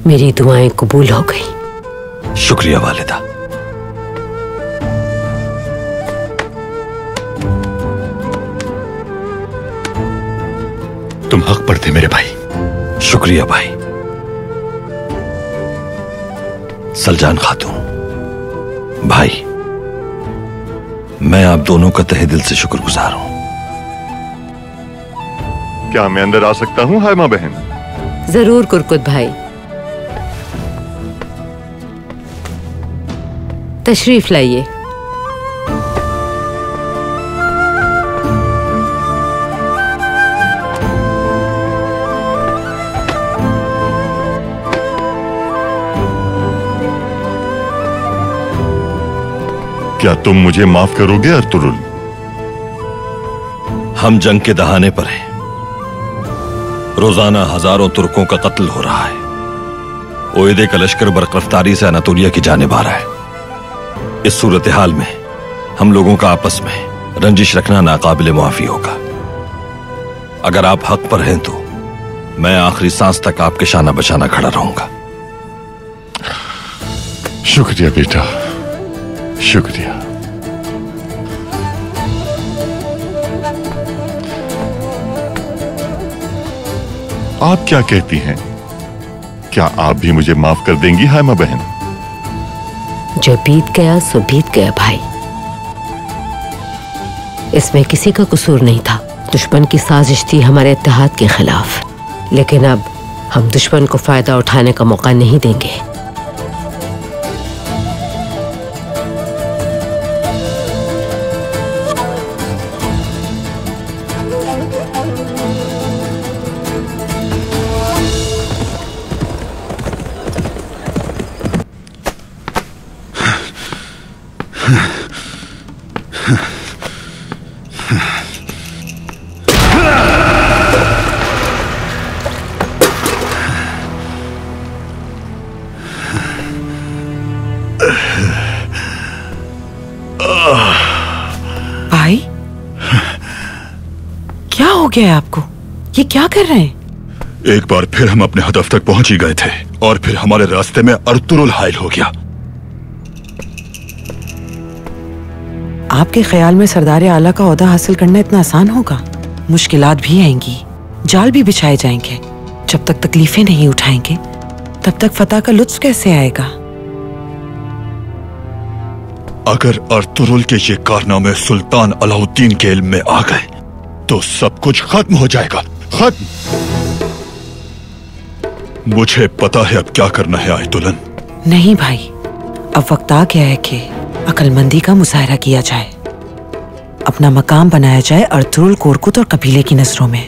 मेरी दुआएं कबूल हो गई। शुक्रिया वालिदा। हक पर थे मेरे भाई। शुक्रिया भाई। सलजान खातून भाई, मैं आप दोनों का तहे दिल से शुक्रगुजार हूं। क्या मैं अंदर आ सकता हूं हाइमा बहन? जरूर कुरकुत भाई, तशरीफ लाइए। क्या तुम मुझे माफ करोगे अर्तुरुल? हम जंग के दहाने पर हैं। रोजाना हजारों तुर्कों का कत्ल हो रहा है। ओयदे का लश्कर बरकरफ्तारी से अनातोलिया की जानिब आ रहा है। इस सूरत हाल में हम लोगों का आपस में रंजिश रखना नाकाबिले मुआफी होगा। अगर आप हक पर हैं तो मैं आखिरी सांस तक आपके शाना बशाना खड़ा रहूंगा। शुक्रिया बेटा, शुक्रिया। आप क्या कहती हैं? क्या आप भी मुझे माफ कर देंगी हाइमा बहन? जो बीत गया सो बीत गया भाई, इसमें किसी का कसूर नहीं था। दुश्मन की साजिश थी हमारे इत्तेहाद के खिलाफ, लेकिन अब हम दुश्मन को फायदा उठाने का मौका नहीं देंगे। भाई, क्या हो गया है आपको? ये क्या कर रहे हैं? एक बार फिर हम अपने हदफ तक पहुंच ही गए थे और फिर हमारे रास्ते में अर्तुरुल हायल हो गया। आपके ख्याल में सरदार आला का ओहदा हासिल करना इतना आसान होगा? मुश्किलात भी आएंगी, जाल भी बिछाए जाएंगे। जब तक तकलीफें नहीं उठाएंगे तब तक फतह का लुत्फ कैसे आएगा? अगर अर्तुरुल के ये कारनामे सुल्तान अलाउद्दीन के इल्म में आ गए तो सब कुछ खत्म हो जाएगा। खत्म। मुझे पता है अब क्या करना है आयतुलन। नहीं भाई, अब वक्त आ गया है कि अक्लमंदी का मुजाहरा किया जाए, अपना मकाम बनाया जाए अर्तुरुल, कोरकुत और कबीले की नजरों में।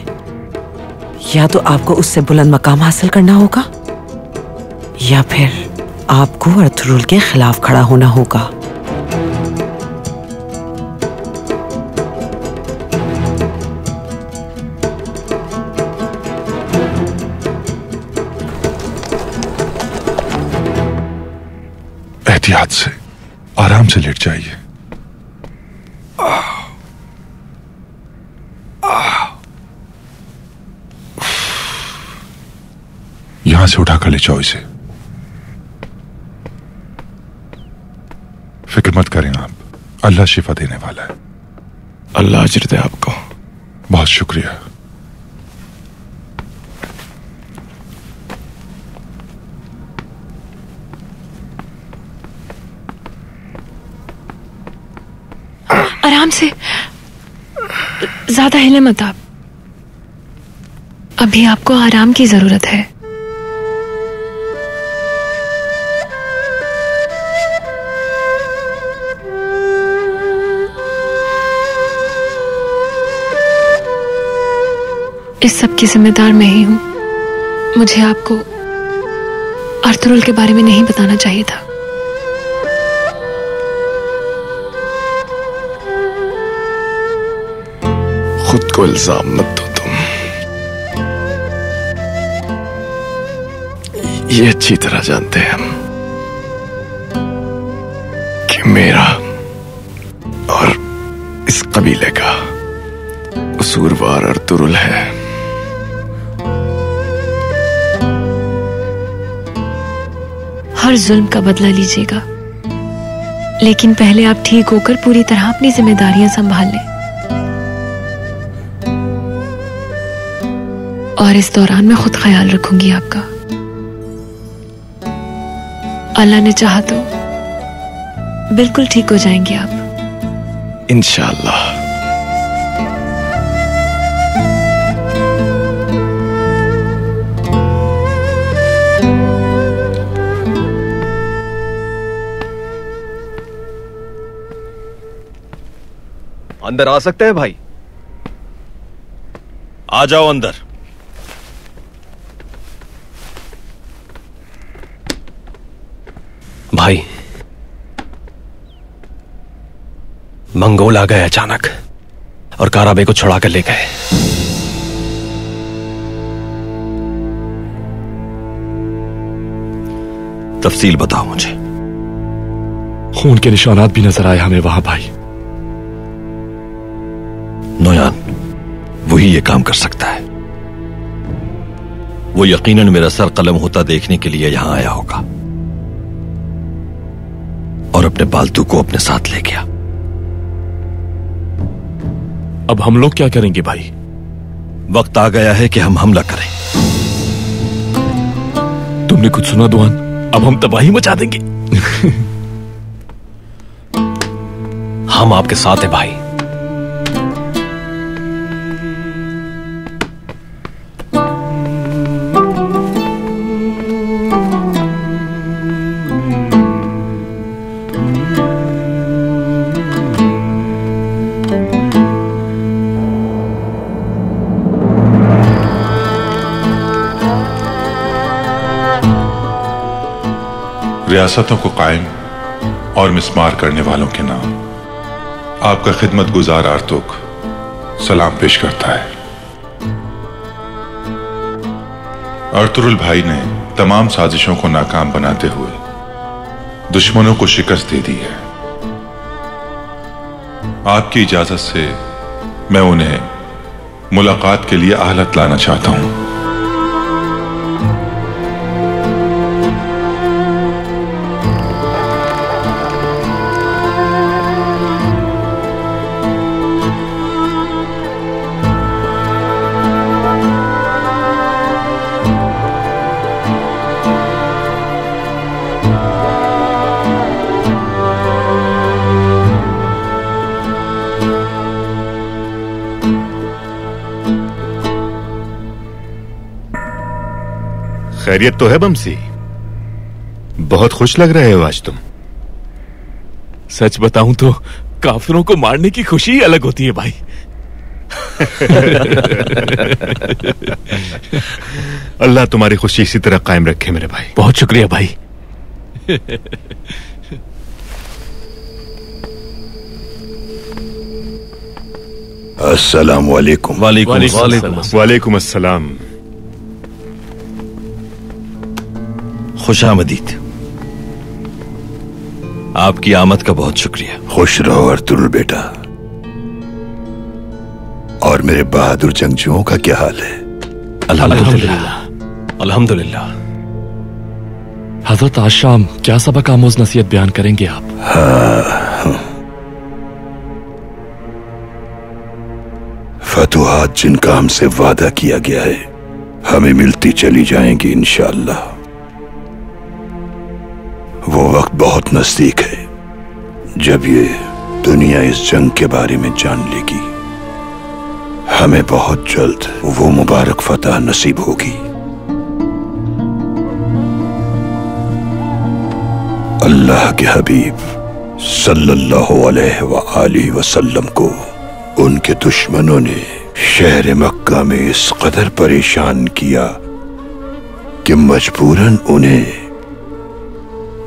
या तो आपको उससे बुलंद मकाम हासिल करना होगा या फिर आपको अर्तुरुल के खिलाफ खड़ा होना होगा। एहतियात से, आराम से लेट जाइए। यहां से उठाकर ले जाओ इसे। फिक्र मत करें आप, अल्लाह शिफा देने वाला है। अल्लाह अजर दे आपको। बहुत शुक्रिया। आराम से, ज्यादा हिले मत आप। अभी आपको आराम की जरूरत है। इस सब की जिम्मेदार मैं ही हूं। मुझे आपको अर्तुरुल के बारे में नहीं बताना चाहिए था। खुद को इल्जाम मत दो तुम। ये अच्छी तरह जानते हैं हम कि मेरा और इस कबीले का कसूरवार अर्तुरुल है। हर जुल्म का बदला लीजिएगा, लेकिन पहले आप ठीक होकर पूरी तरह अपनी जिम्मेदारियां संभाल लें। और इस दौरान मैं खुद ख्याल रखूंगी आपका। अल्लाह ने चाहा तो बिल्कुल ठीक हो जाएंगे आप। इंशाअल्लाह। अंदर आ सकते हैं भाई? आ जाओ अंदर। भाई, मंगोल आ गए अचानक और काराबे को छुड़ा कर ले गए। तफसील बताओ मुझे। खून के निशानात भी नजर आए हमें वहां भाई। नोयान वही ये काम कर सकता है। वो यकीनन मेरा सर कलम होता देखने के लिए यहां आया होगा और अपने पालतू को अपने साथ ले गया। अब हम लोग क्या करेंगे भाई? वक्त आ गया है कि हम हमला करें। तुमने कुछ सुना दुआन? अब हम तबाही मचा देंगे। हम आपके साथ हैं भाई। रियासतों को कायम और मिस्मार करने वालों के नाम आपका खिदमत गुजार आर्तुक सलाम पेश करता है। अर्तुरुल भाई ने तमाम साजिशों को नाकाम बनाते हुए दुश्मनों को शिकस्त दे दी है। आपकी इजाजत से मैं उन्हें मुलाकात के लिए आहलत लाना चाहता हूं। खैरियत तो है बमसी? बहुत खुश लग रहे हो आज तुम। सच बताऊं तो काफिरों को मारने की खुशी ही अलग होती है भाई। अल्लाह तुम्हारी खुशी इसी तरह कायम रखे मेरे भाई। बहुत शुक्रिया भाई। अस्सलाम वालेकुम। वालेकुम अस्सलाम। खुशामदीद। आपकी आमद का बहुत शुक्रिया। खुश रहो अर्तुरुल बेटा। और मेरे बहादुर जंगजुओं का क्या हाल है? अल्हम्दुलिल्लाह अल्हम्दुलिल्लाह। हजरत आज शाम क्या सबक आमोज नसीहत बयान करेंगे आप? हाँ, फतुहात जिनका हमसे वादा किया गया है हमें मिलती चली जाएंगी इंशाअल्लाह। वो वक्त बहुत नजदीक है जब ये दुनिया इस जंग के बारे में जान लेगी। हमें बहुत जल्द वो मुबारक फतह नसीब होगी। अल्लाह के हबीब सल्लल्लाहु अलैहि वसल्लम को उनके दुश्मनों ने शहर मक्का में इस कदर परेशान किया कि मजबूरन उन्हें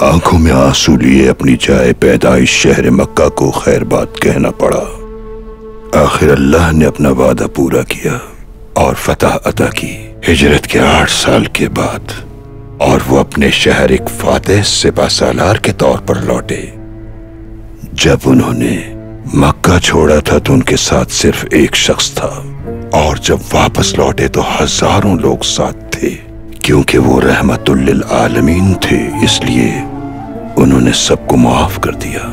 आंखों में आंसू लिए अपनी जाए पैदाइश शहर मक्का को खैरबाद कहना पड़ा। आखिर अल्लाह ने अपना वादा पूरा किया और फतह अता की हिजरत के 8 साल के बाद, और वो अपने शहर एक फातेह सिपाहसालार के तौर पर लौटे। जब उन्होंने मक्का छोड़ा था तो उनके साथ सिर्फ एक शख्स था, और जब वापस लौटे तो हजारों लोग साथ थे। क्योंकि वो रहमतुल लिल आलमीन थे, इसलिए उन्होंने सबको माफ कर दिया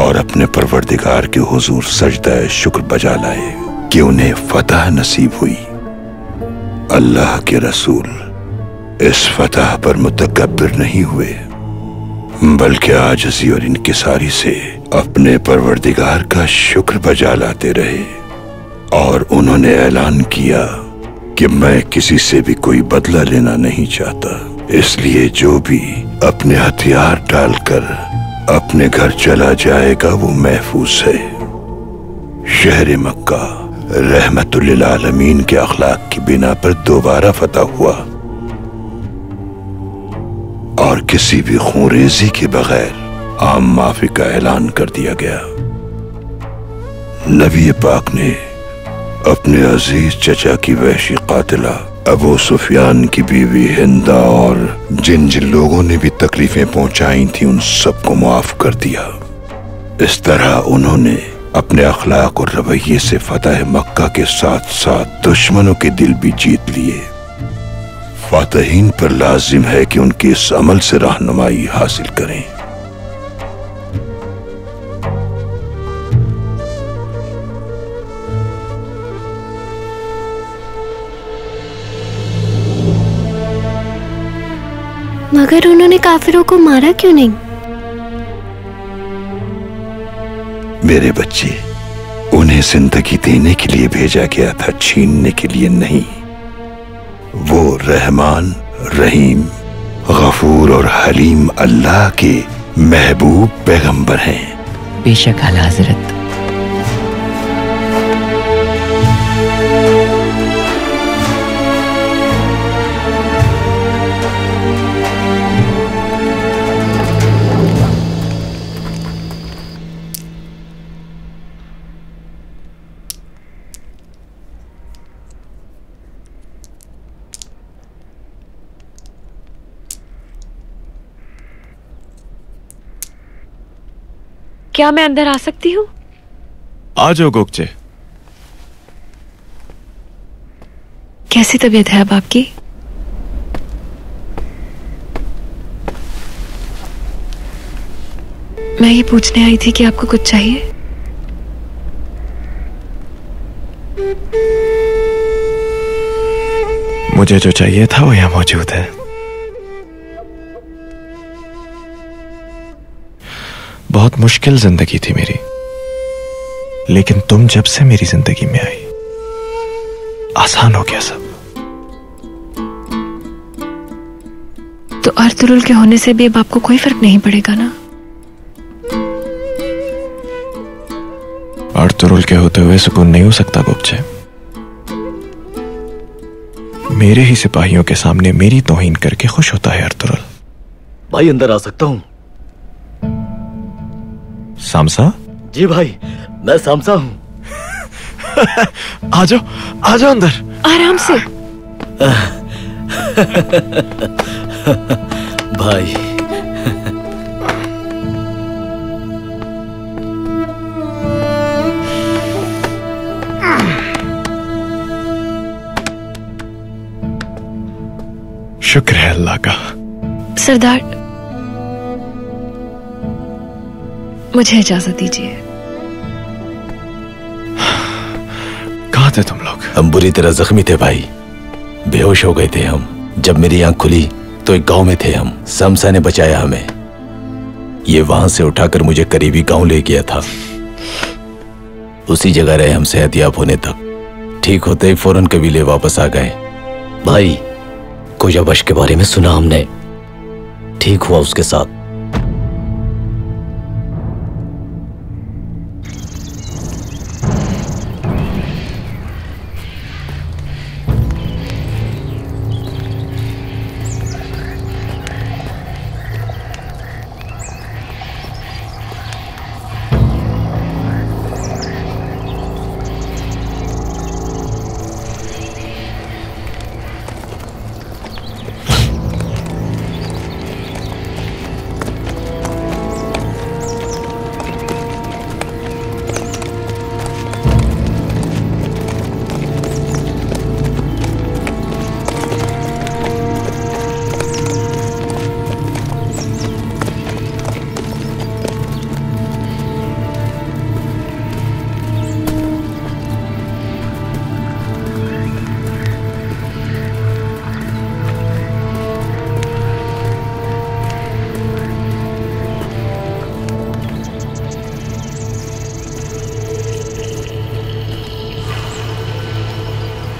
और अपने परवरदिगार के हुजूर सजदा शुक्र बजा लाए कि उन्हें फतह नसीब हुई। अल्लाह के रसूल इस फतह पर मुतकब्बिर नहीं हुए, बल्कि आजिज़ी और इनकिसारी से अपने परवरदिगार का शुक्र बजा लाते रहे। और उन्होंने ऐलान किया कि मैं किसी से भी कोई बदला लेना नहीं चाहता, इसलिए जो भी अपने हथियार डालकर अपने घर चला जाएगा वो महफूज है। शहर मक्का रहमतुल्लिल आलमीन के अखलाक की बिना पर दोबारा फतह हुआ और किसी भी खूंरेजी के बगैर आम माफी का ऐलान कर दिया गया। नबी पाक ने अपने अजीज चचा की वहशी कातिला अबू सुफियान की बीवी हिंदा और जिन जिन लोगों ने भी तकलीफें पहुंचाई थी उन सबको माफ कर दिया। इस तरह उन्होंने अपने अखलाक और रवैये से फतह मक्का के साथ साथ दुश्मनों के दिल भी जीत लिए। फातहीन पर लाजिम है कि उनके इस अमल से रहनुमाई हासिल करें। मगर उन्होंने काफिरों को मारा क्यों नहीं? मेरे बच्चे, उन्हें जिंदगी देने के लिए भेजा गया था, छीनने के लिए नहीं। वो रहमान, रहीम, गफूर और हलीम अल्लाह के महबूब पैगंबर हैं। बेशक आला हजरत। क्या मैं अंदर आ सकती हूँ? आ जाओ गोकचे। कैसी तबीयत है अब आपकी? मैं ये पूछने आई थी कि आपको कुछ चाहिए? मुझे जो चाहिए था वो यहाँ मौजूद है। बहुत मुश्किल जिंदगी थी मेरी, लेकिन तुम जब से मेरी जिंदगी में आई आसान हो गया सब। तो अर्तुरुल के होने से भी अब आपको कोई फर्क नहीं पड़ेगा ना? अर्तुरुल के होते हुए सुकून नहीं हो सकता गोपचे। मेरे ही सिपाहियों के सामने मेरी तौहीन करके खुश होता है अर्तुरुल। भाई अंदर आ सकता हूं? सामसा? जी भाई, मैं सामसा हूं। आ जाओ अंदर। आराम से। भाई शुक्र है अल्लाह का। सरदार, मुझे इजाजत दीजिए। कहाँ थे तुम लोग? हम बुरी तरह जख्मी थे भाई, बेहोश हो गए थे हम। जब मेरी आंख खुली तो एक गांव में थे हम। सामसा ने बचाया हमें। ये वहां से उठाकर मुझे करीबी गांव ले गया था। उसी जगह रहे हम सेहतियाब होने तक। ठीक होते ही फौरन कबीले वापस आ गए। भाई कोजाबश के बारे में सुना हमने, ठीक हुआ उसके साथ।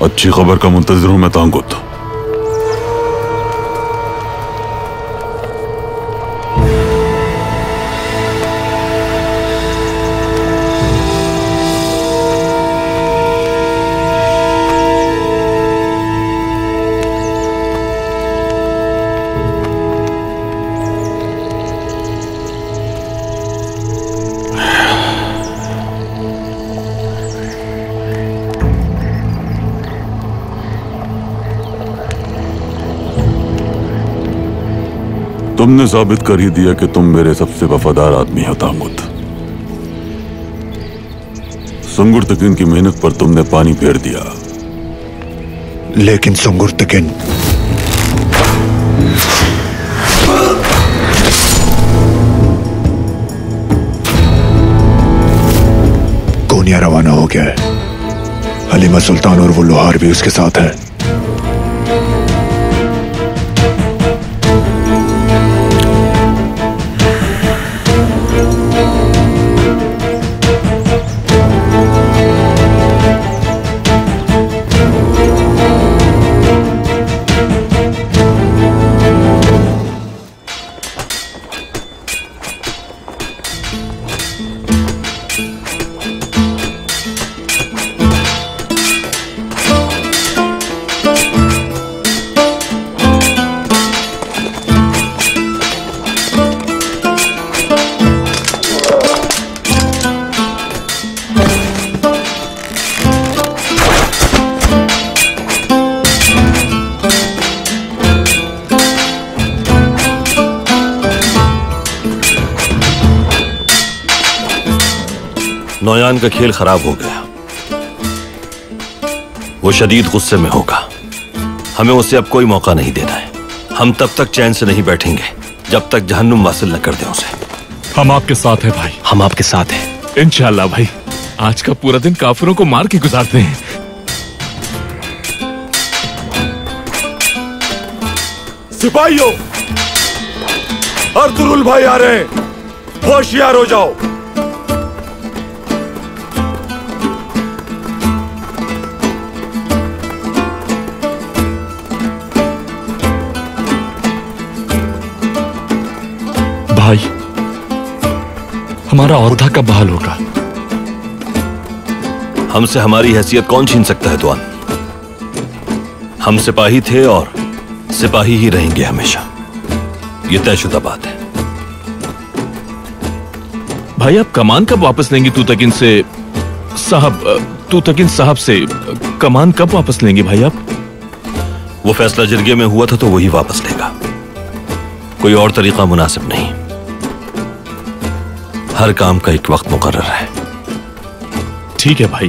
अच्छी खबर का मुंतजिर हूं मैं तांगुत। तुमने साबित कर ही दिया कि तुम मेरे सबसे वफादार आदमी हो तांगुत। सुंगुर तकिन की मेहनत पर तुमने पानी फेर दिया, लेकिन सुंगुर तकिन कोनिया रवाना हो गया है। हलीमा सुल्तान और वो लोहार भी उसके साथ है। नौयान का खेल खराब हो गया। वो शदीद गुस्से में होगा। हमें उसे अब कोई मौका नहीं देना है। हम तब तक चैन से नहीं बैठेंगे जब तक जहन्नुम वासिल न कर दें उसे। हम आपके साथ हैं भाई। हम आपके साथ हैं इंशाअल्लाह भाई। आज का पूरा दिन काफिरों को मार के गुजारते हैं। सिपाहियों, अर्तुरुल भाई आ रहे हैं, होशियार हो जाओ। भाई, हमारा औहदा कब बहाल होगा? हमसे हमारी हैसियत कौन छीन सकता है तुआन? हम सिपाही थे और सिपाही ही रहेंगे हमेशा। ये तयशुदा बात है। भाई, आप कमान कब वापस लेंगे तूतकिन से? तूतकिन साहब से कमान कब वापस लेंगे भाई आप? वो फैसला जिरगे में हुआ था तो वही वापस लेगा। कोई और तरीका मुनासिब नहीं। हर काम का एक वक्त मुकर्रर है। ठीक है भाई।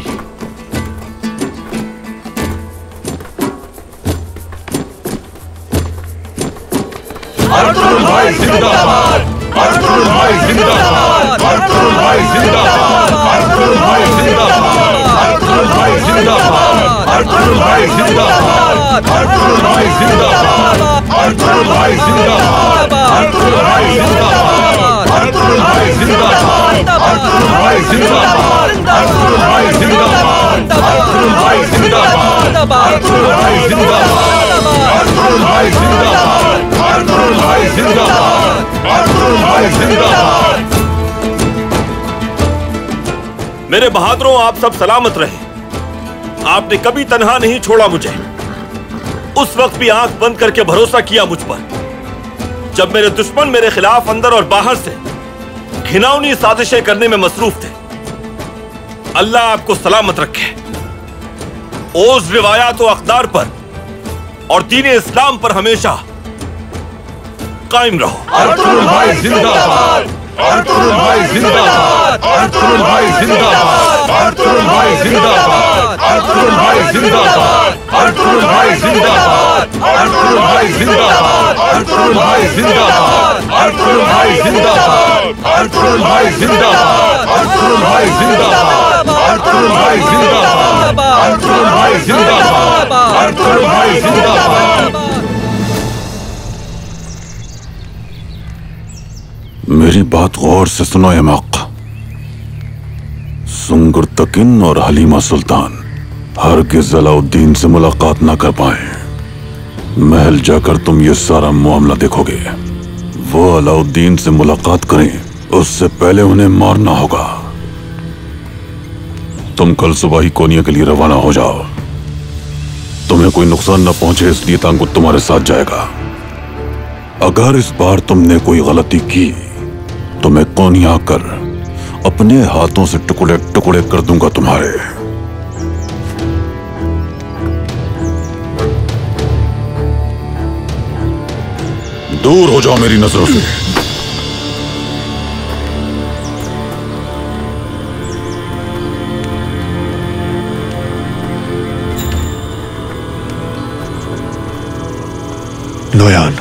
अर्तुरुल भाई जिंदाबाद! अर्तुरुल भाई जिंदाबाद! अर्तुरुल भाई जिंदाबाद! अर्तुरुल भाई जिंदाबाद! अर्तुरुल भाई जिंदाबाद! अर्तुरुल भाई जिंदाबाद! अर्तुरुल भाई जिंदाबाद! अर्तुरुल भाई जिंदाबाद! अर्तुरुल भाई जिंदाबाद! अर्तुरुल भाई जिंदाबाद! अर्तुरुल भाई जिंदाबाद! अर्तुरुल भाई जिंदाबाद! अर्तुरुल भाई जिंदाबाद! अर्तुरुल भाई जिंदाबाद! अर्तुरुल भाई जिंदाबाद! अर्तुरुल भाई जिंदाबाद! अर्तुरुल भाई जिंदाबाद! मेरे बहादुरों, आप सब सलामत रहे। आपने कभी तन्हा नहीं छोड़ा मुझे। उस वक्त भी आंख बंद करके भरोसा किया मुझ पर, जब मेरे दुश्मन मेरे खिलाफ अंदर और बाहर से घिनौनी साजिशें करने में मसरूफ थे। अल्लाह आपको सलामत रखे। ओज रिवायात और अक़दार पर और दीन इस्लाम पर हमेशा कायम रहो। अर्तुरुल भाई जिंदाबाद! अर्तुरुल भाई जिंदाबाद! अर्तुरुल भाई जिंदाबाद! अर्तुरुल भाई जिंदाबाद! अर्तुरुल भाई जिंदाबाद! अर्तुरुल भाई जिंदाबाद! अर्तुरुल भाई जिंदाबाद! अर्तुरुल भाई जिंदाबाद! अर्तुरुल भाई जिंदाबाद! अर्तुरुल भाई जिंदाबाद! अर्तुरुल भाई जिंदाबाद! अर्तुरुल भाई जिंदाबाद! अर्तुरुल भाई जिंदाबाद! अर्तुरुल भाई जिंदाबाद! मेरी बात गौर से सुनो यमक। सुंगुर तकिन और हलीमा सुल्तान हरगिज़ अलाउद्दीन से मुलाकात ना कर पाए। महल जाकर तुम ये सारा मामला देखोगे। वो अलाउद्दीन से मुलाकात करें उससे पहले उन्हें मारना होगा। तुम कल सुबह ही कोनिया के लिए रवाना हो जाओ। तुम्हें कोई नुकसान न पहुंचे इसलिए तांगुत तुम्हारे साथ जाएगा। अगर इस बार तुमने कोई गलती की तो मैं कोनिया आकर अपने हाथों से टुकड़े टुकड़े कर दूंगा तुम्हारे। दूर हो जाओ मेरी नजरों से। नोयान,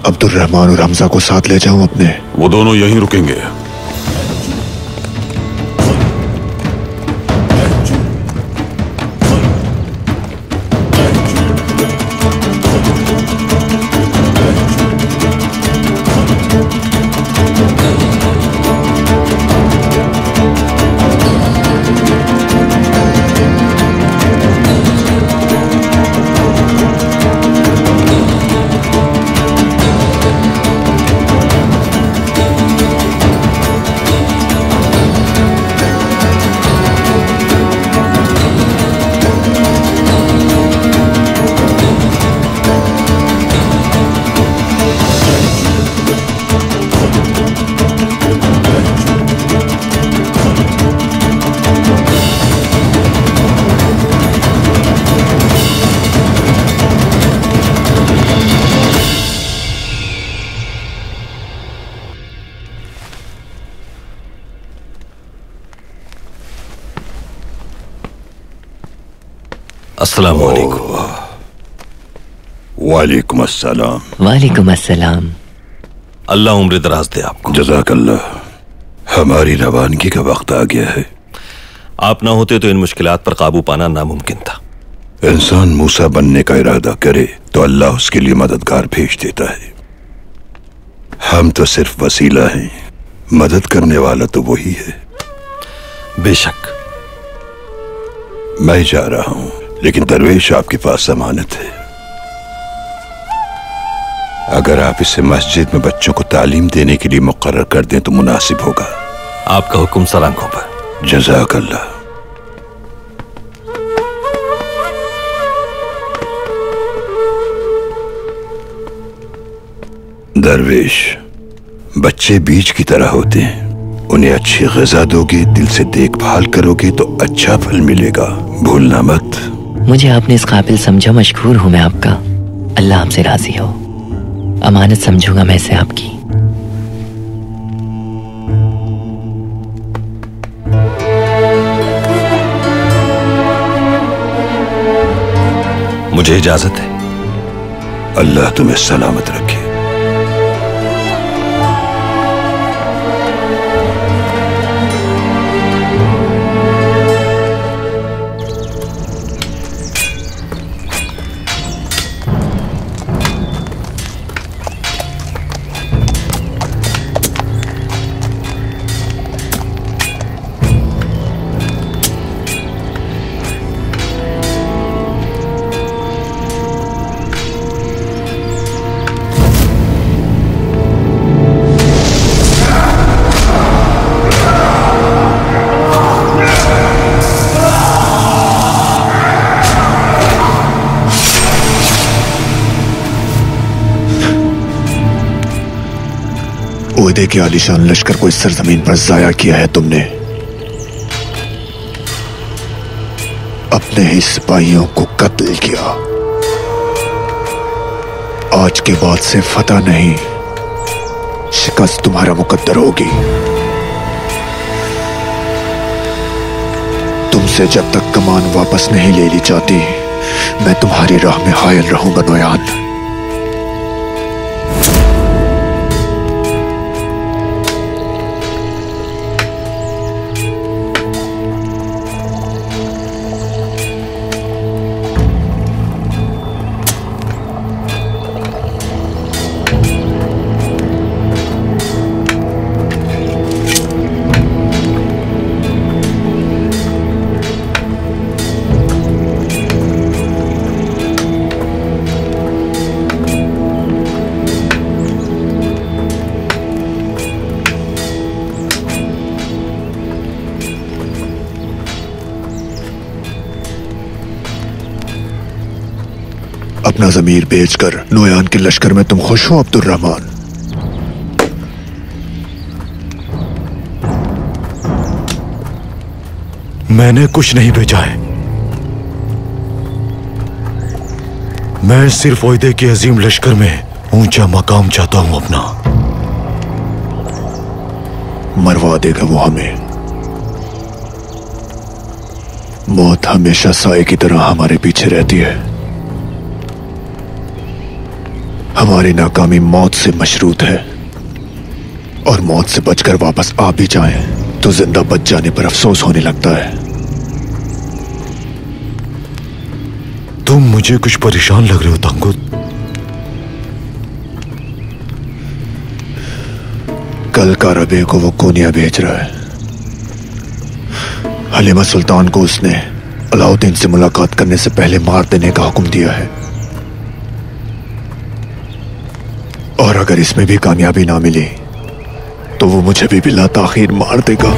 अब्दुल रहमान और हमजा को साथ ले जाऊं अपने? वो दोनों यहीं रुकेंगे। अस्सलाम वालेकुम। वालेकुम अस्सलाम। वालेकुम अस्सलाम। अल्लाह उम्र दराज दे आपको। जज़ाकल्लाह। हमारी रवानगी का वक्त आ गया है। आप ना होते तो इन मुश्किलात पर काबू पाना नामुमकिन था। इंसान मूसा बनने का इरादा करे तो अल्लाह उसके लिए मददगार भेज देता है। हम तो सिर्फ वसीला हैं, मदद करने वाला तो वही है। बेशक। मैं जा रहा हूं, लेकिन दरवेश आपके पास अमानत है। अगर आप इसे मस्जिद में बच्चों को तालीम देने के लिए मुकर्रर कर दें तो मुनासिब होगा। आपका हुक्म सर आंखों पर। जज़ाकल्लाह। दरवेश, बच्चे बीज की तरह होते हैं। उन्हें अच्छी ग़िज़ा दोगे, दिल से देखभाल करोगे तो अच्छा फल मिलेगा। भूलना मत। मुझे आपने इस काबिल समझा, मशकूर हूं मैं आपका। अल्लाह आपसे राजी हो। अमानत समझूंगा मैं इसे आपकी। मुझे इजाजत है। अल्लाह तुम्हें सलामत रखे। ओहदे के आलीशान लश्कर को इस सरजमीन पर जाया किया है तुमने। अपने ही सिपाहियों को कत्ल किया। आज के बाद से फतह नहीं, शिकस्त तुम्हारा मुकद्दर होगी। तुमसे जब तक कमान वापस नहीं ले ली जाती, मैं तुम्हारी राह में हायल रहूंगा नोयान। जमीर बेचकर नोयान के लश्कर में तुम खुश हो अब्दुर्रहमान? मैंने कुछ नहीं बेचा है। मैं सिर्फ ओयदे के अजीम लश्कर में ऊंचा मकाम चाहता हूं अपना। मरवा देगा वो हमें। मौत हमेशा साए की तरह हमारे पीछे रहती है। हमारी नाकामी मौत से मशरूत है, और मौत से बचकर वापस आ भी जाएं तो जिंदा बच जाने पर अफसोस होने लगता है। तुम मुझे कुछ परेशान लग रहे हो तांगुत। कल कारबे को वो कोनिया भेज रहा है। हलीमा सुल्तान को उसने अलाउद्दीन से मुलाकात करने से पहले मार देने का हुक्म दिया है, और अगर इसमें भी कामयाबी ना मिली तो वो मुझे भी बिला ताखीर मार देगा।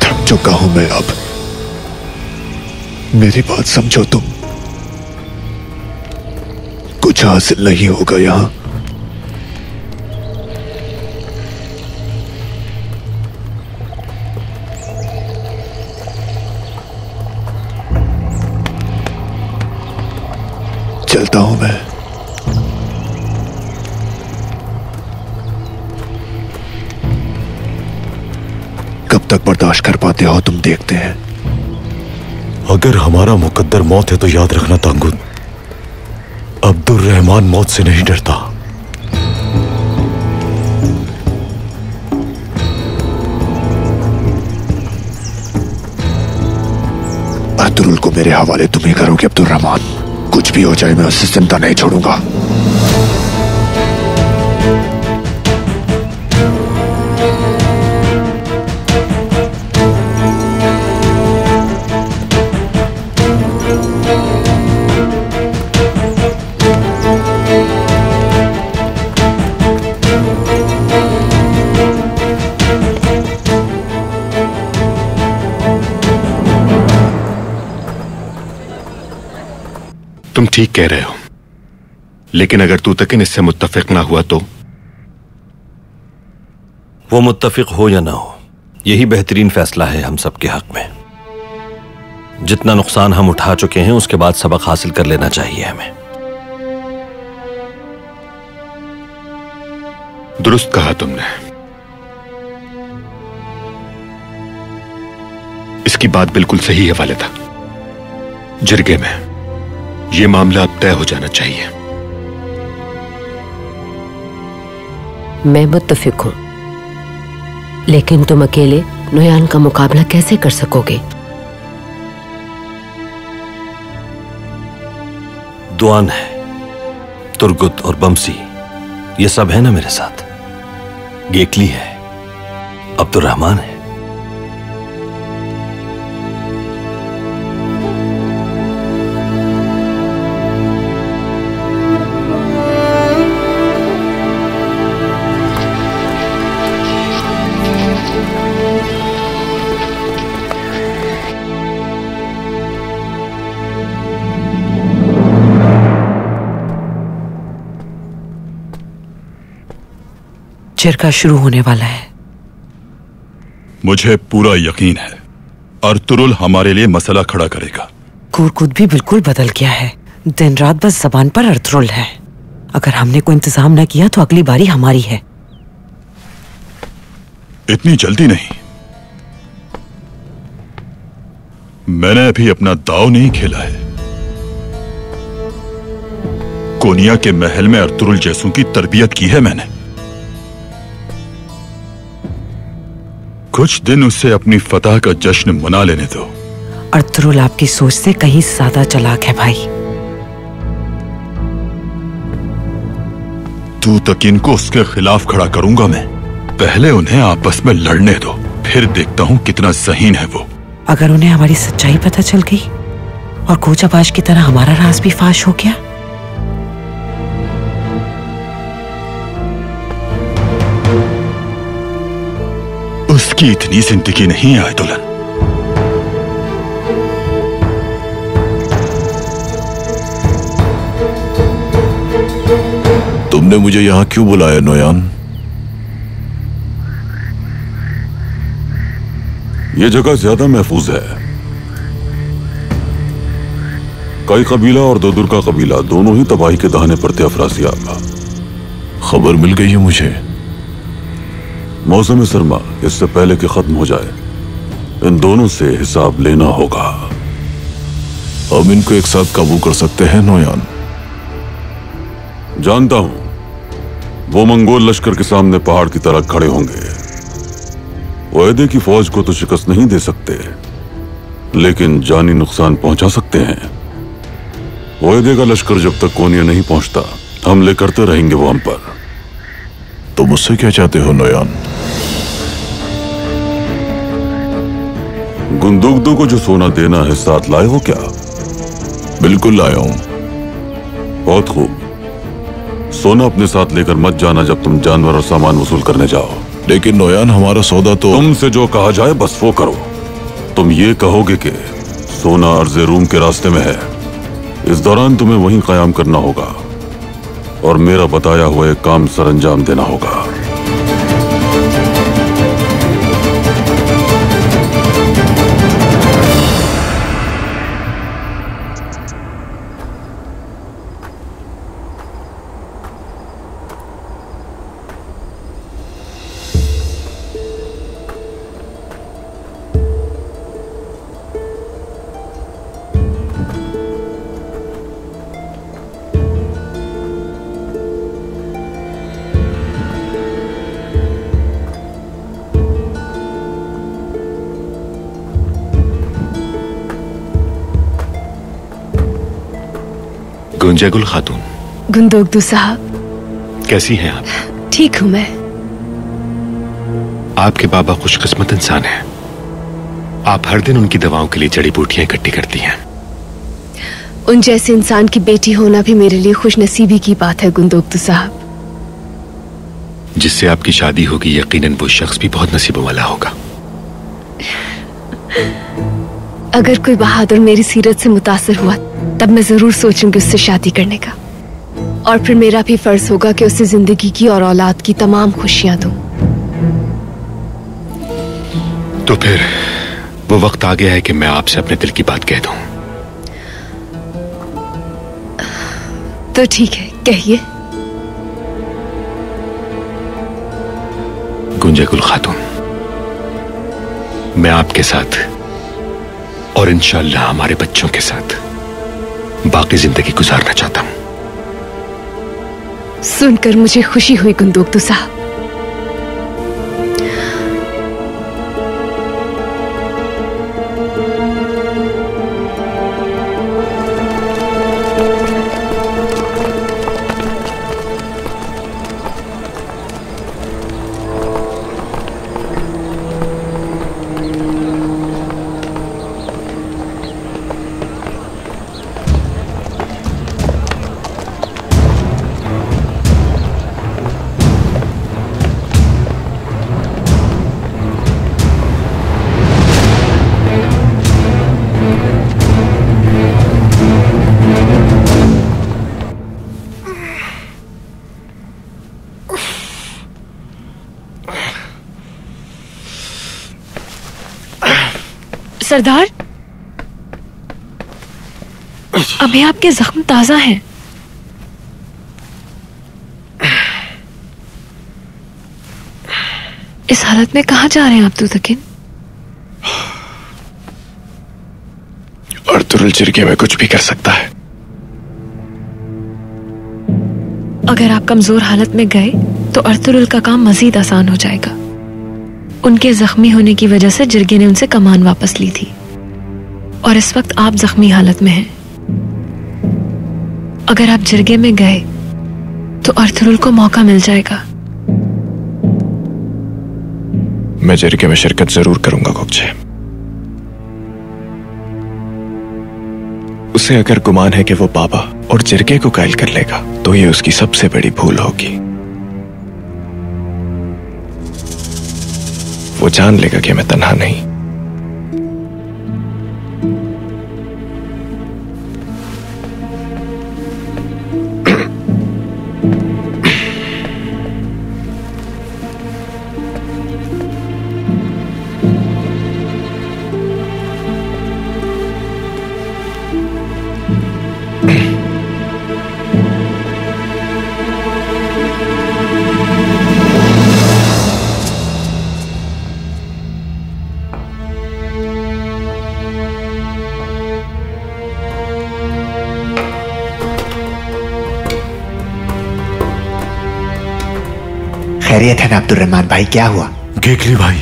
थक चुका हूं मैं अब। मेरी बात समझो तुम। कुछ हासिल नहीं होगा यहां। चलता हूं मैं। कब तक बर्दाश्त कर पाते हो तुम, देखते हैं। अगर हमारा मुकद्दर मौत है तो याद रखना तांगुत, अब्दुर्रहमान मौत से नहीं डरता। अर्तुरुल को मेरे हवाले तुम ही करोगे अब्दुर्रहमान। कुछ भी हो जाए मैं उससे चिंता नहीं छोड़ूंगा। तुम ठीक कह रहे हो, लेकिन अगर तू तकिन इससे मुत्तफिक ना हुआ तो? वो मुत्तफिक हो या ना हो, यही बेहतरीन फैसला है हम सबके हक में। जितना नुकसान हम उठा चुके हैं उसके बाद सबक हासिल कर लेना चाहिए हमें। दुरुस्त कहा तुमने। इसकी बात बिल्कुल सही है वालिदा। जिरगे में यह मामला अब तय हो जाना चाहिए। मैं मुत्तफिक हूं, लेकिन तुम अकेले नोयान का मुकाबला कैसे कर सकोगे? दुआन है, तुर्गुत और बमसी, ये सब है ना मेरे साथ। गेकली है, अब्दुर्रहमान है। चरखा शुरू होने वाला है। मुझे पूरा यकीन है अर्तुरुल हमारे लिए मसला खड़ा करेगा। कूरकुद भी बिल्कुल बदल गया है। दिन रात बस जबान पर अर्तुरुल है। अगर हमने कोई इंतजाम न किया तो अगली बारी हमारी है। इतनी जल्दी नहीं। मैंने अभी अपना दांव नहीं खेला है। कोनिया के महल में अर्तुरुल जैसों की तरबियत की है मैंने। कुछ दिन उससे अपनी फतह का जश्न मना लेने दो। अर्तुरुल आपकी सोच से कहीं ज्यादा चालाक है भाई। तू तक इनको उसके खिलाफ खड़ा करूंगा मैं। पहले उन्हें आपस में लड़ने दो, फिर देखता हूं कितना ज़हीन है वो। अगर उन्हें हमारी सच्चाई पता चल गई और कोचाबाज की तरह हमारा राज भी फाश हो गया, उसकी इतनी जिंदगी नहीं है आयतुलन। तुमने मुझे यहाँ क्यों बुलाया नोयान? ये जगह ज्यादा महफूज है। कई कबीला और दोदुर का कबीला दोनों ही तबाही के दहाने पर थे अफरासियाब। खबर मिल गई है मुझे। मौसम सरमा इससे पहले कि खत्म हो जाए इन दोनों से हिसाब लेना होगा। हम इनको एक साथ काबू कर सकते हैं नोयान? जानता हूं वो मंगोल लश्कर के सामने पहाड़ की तरह खड़े होंगे। ओएदे की फौज को तो शिकस्त नहीं दे सकते, लेकिन जानी नुकसान पहुंचा सकते हैं। ओएदे का लश्कर जब तक कोनिया नहीं पहुंचता हमले करते रहेंगे वो हम पर। तो मुझसे क्या चाहते हो नोयान? गुंदुगदो को जो सोना देना है साथ लाए हो क्या? बिल्कुल लाया हूं। बहुत खूब। सोना अपने साथ लेकर मत जाना जब तुम जानवर और सामान वसूल करने जाओ। लेकिन नोयान हमारा सौदा तो... तुमसे जो कहा जाए बस वो करो। तुम ये कहोगे कि सोना अर्ज़े रूम के रास्ते में है। इस दौरान तुम्हें वहीं क़याम करना होगा और मेरा बताया हुआ एक काम सरअंजाम देना होगा। गुंजागुल खातून। गुंदोगदू साहब कैसी हैं आप? ठीक हूं मैं। आपके बाबा खुशकिस्मत इंसान हैं। आप हर दिन उनकी दवाओं के लिए जड़ी बूटियां इकट्ठी करती हैं। उन जैसे इंसान की बेटी होना भी मेरे लिए खुशनसीबी की बात है गुंदोगदू साहब। जिससे आपकी शादी होगी यकीनन वो शख्स भी बहुत नसीबों वाला होगा। अगर कोई बहादुर मेरी सीरत से मुतासिर हुआ तब मैं जरूर सोचूंगी उससे शादी करने का, और फिर मेरा भी फर्ज होगा कि उसे जिंदगी की और औलाद की तमाम खुशियां दूं। तो फिर वो वक्त आ गया है कि मैं आपसे अपने दिल की बात कह दूं। तो ठीक है, कहिए। गुंजागुल खातून, मैं आपके साथ और इंशाअल्लाह हमारे बच्चों के साथ बाकी जिंदगी गुजारना चाहता हूं। सुनकर मुझे खुशी हुई गुंदोगदू साहब। सरदार, अभी आपके जख्म ताजा हैं। इस हालत में कहाँ जा रहे हैं आप तुतकिन? अर्तुरुल जिरगे में कुछ भी कर सकता है। अगर आप कमजोर हालत में गए तो अर्तुरुल का काम मजीद आसान हो जाएगा। उनके जख्मी होने की वजह से जिरगे ने उनसे कमान वापस ली थी और इस वक्त आप जख्मी हालत में हैं। अगर आप जिरगे में गए तो अर्तुरुल को मौका मिल जाएगा। मैं जिरगे में शिरकत जरूर करूंगा कुकचे। उसे अगर गुमान है कि वो बाबा और जिरगे को कायल कर लेगा तो ये उसकी सबसे बड़ी भूल होगी। वो जान लेगा कि मैं तन्हा नहीं। खैरियत है ना अब्दुर्रहमान भाई, क्या हुआ? गेकली भाई,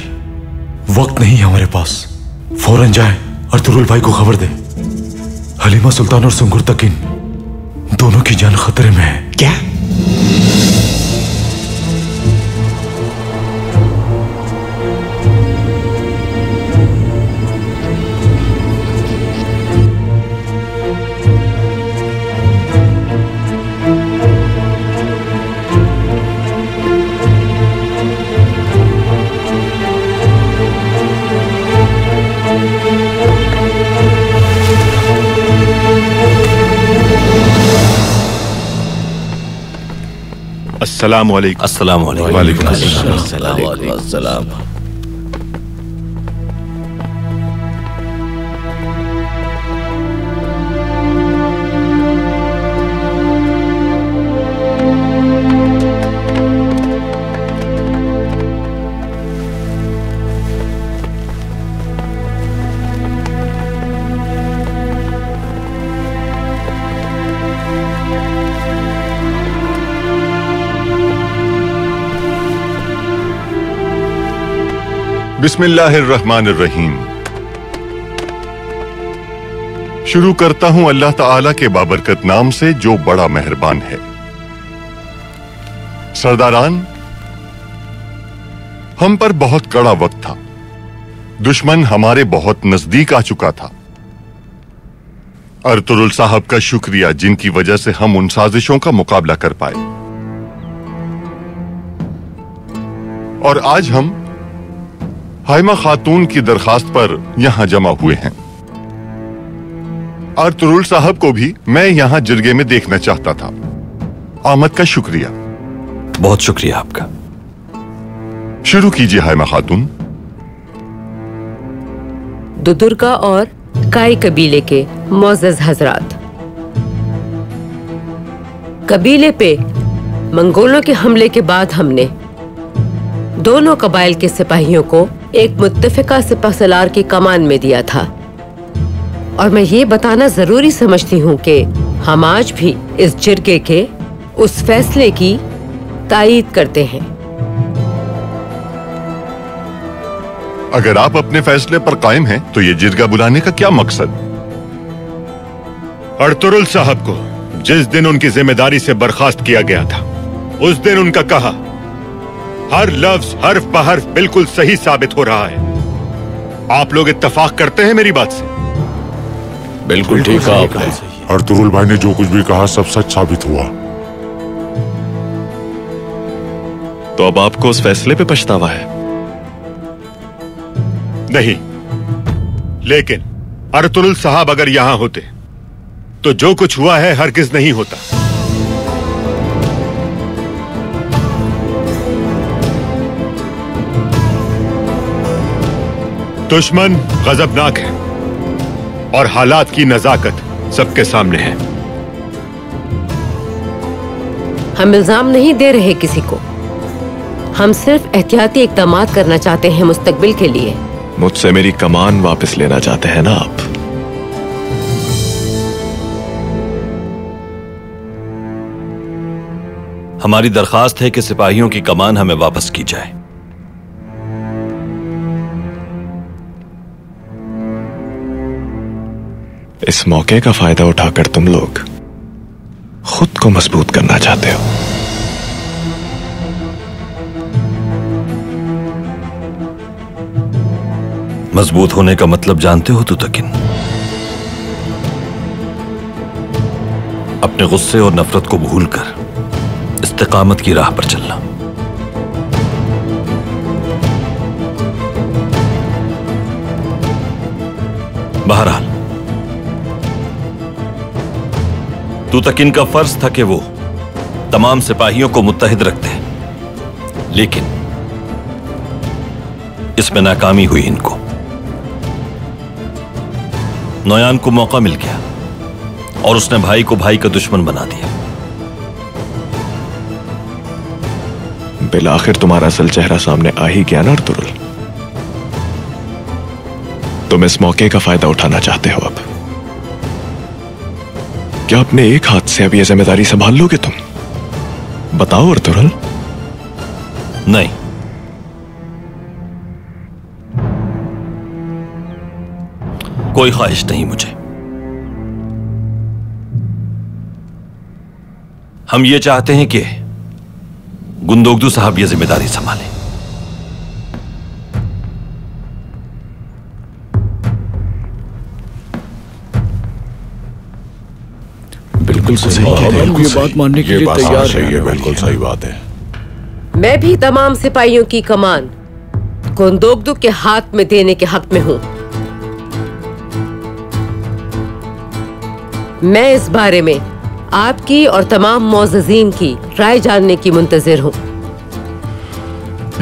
वक्त नहीं है हमारे पास। फौरन जाए और तुरुल भाई को खबर दे। हलीमा सुल्तान और सुंगुर तकिन दोनों की जान खतरे में है। क्या? अस्सलाम वालेकुम। अस्सलाम वालेकुम। वालेकुम अस्सलाम। बिस्मिल्लाहिर्रहमानिर्रहीम। शुरू करता हूं अल्लाह ताला के बाबरकत नाम से जो बड़ा मेहरबान है। सरदारान, हम पर बहुत कड़ा वक्त था। दुश्मन हमारे बहुत नजदीक आ चुका था। अर्तुरुल साहब का शुक्रिया जिनकी वजह से हम उन साजिशों का मुकाबला कर पाए। और आज हम हाइमा खातून की दरखास्त पर यहां जमा हुए हैं। अर्तुरुल साहब को भी मैं यहां जिरगे में देखना चाहता था। आमद का शुक्रिया। बहुत शुक्रिया आपका। शुरू कीजिए हाइमा खातून। दुदुर्गा और काई कबीले के मोअज़्ज़ज़ हजरात, कबीले पे मंगोलों के हमले के बाद हमने दोनों कबाइल के सिपाहियों को एक मुत्तफ़िका सिपहसालार की कमान में दिया था। और मैं ये बताना जरूरी समझती हूँ कि हम आज भी इस जिरगे के उस फैसले की तायीद करते हैं। अगर आप अपने फैसले पर कायम हैं, तो ये जिरगा बुलाने का क्या मकसद? अर्तुरुल साहब को जिस दिन उनकी जिम्मेदारी से बर्खास्त किया गया था, उस दिन उनका कहा हर लफ्ज हर्फ बहर्फ बिल्कुल सही साबित हो रहा है। आप लोग इत्तफाक करते हैं मेरी बात से? बिल्कुल ठीक कहा आपने। अर्तुरुल भाई ने जो कुछ भी कहा सब सच साबित हुआ। तो अब आपको उस फैसले पे पछतावा है? नहीं, लेकिन अर्तुरुल साहब अगर यहां होते तो जो कुछ हुआ है हरगिज नहीं होता। दुश्मन गजबनाक है और हालात की नजाकत सबके सामने है। हम इल्जाम नहीं दे रहे किसी को, हम सिर्फ एहतियाती इक़दामात करना चाहते हैं मुस्तकबिल के लिए। मुझसे मेरी कमान वापस लेना चाहते हैं ना आप? हमारी दरखास्त है कि सिपाहियों की कमान हमें वापस की जाए। इस मौके का फायदा उठाकर तुम लोग खुद को मजबूत करना चाहते हो। मजबूत होने का मतलब जानते हो तुतकिन? अपने गुस्से और नफरत को भूलकर इस्तिकामत की राह पर चलना। बहरहाल तुतकिन का फर्ज था कि वो तमाम सिपाहियों को मुत्तहिद रखते, लेकिन इसमें नाकामी हुई इनको। नौयान को मौका मिल गया और उसने भाई को भाई का दुश्मन बना दिया। बिलाखिर तुम्हारा असल चेहरा सामने आ ही गया ना अर्तुरुल। तुम इस मौके का फायदा उठाना चाहते हो। अब क्या अपने एक हाथ से अब यह जिम्मेदारी संभाल लोगे तुम? बताओ अर्तुरुल। नहीं, कोई ख्वाहिश नहीं मुझे। हम ये चाहते हैं कि गुंदोगदू साहब ये जिम्मेदारी संभालें। बिल्कुल सही हम ये बात मानने के लिए तैयार हैं। बिल्कुल सही बात है। मैं भी तमाम सिपाहियों की कमान गुंदोगदू के हाथ में देने के हक में हूं। मैं इस बारे में आपकी और तमाम मौजूदीन की राय जानने की मुंतजिर हूं।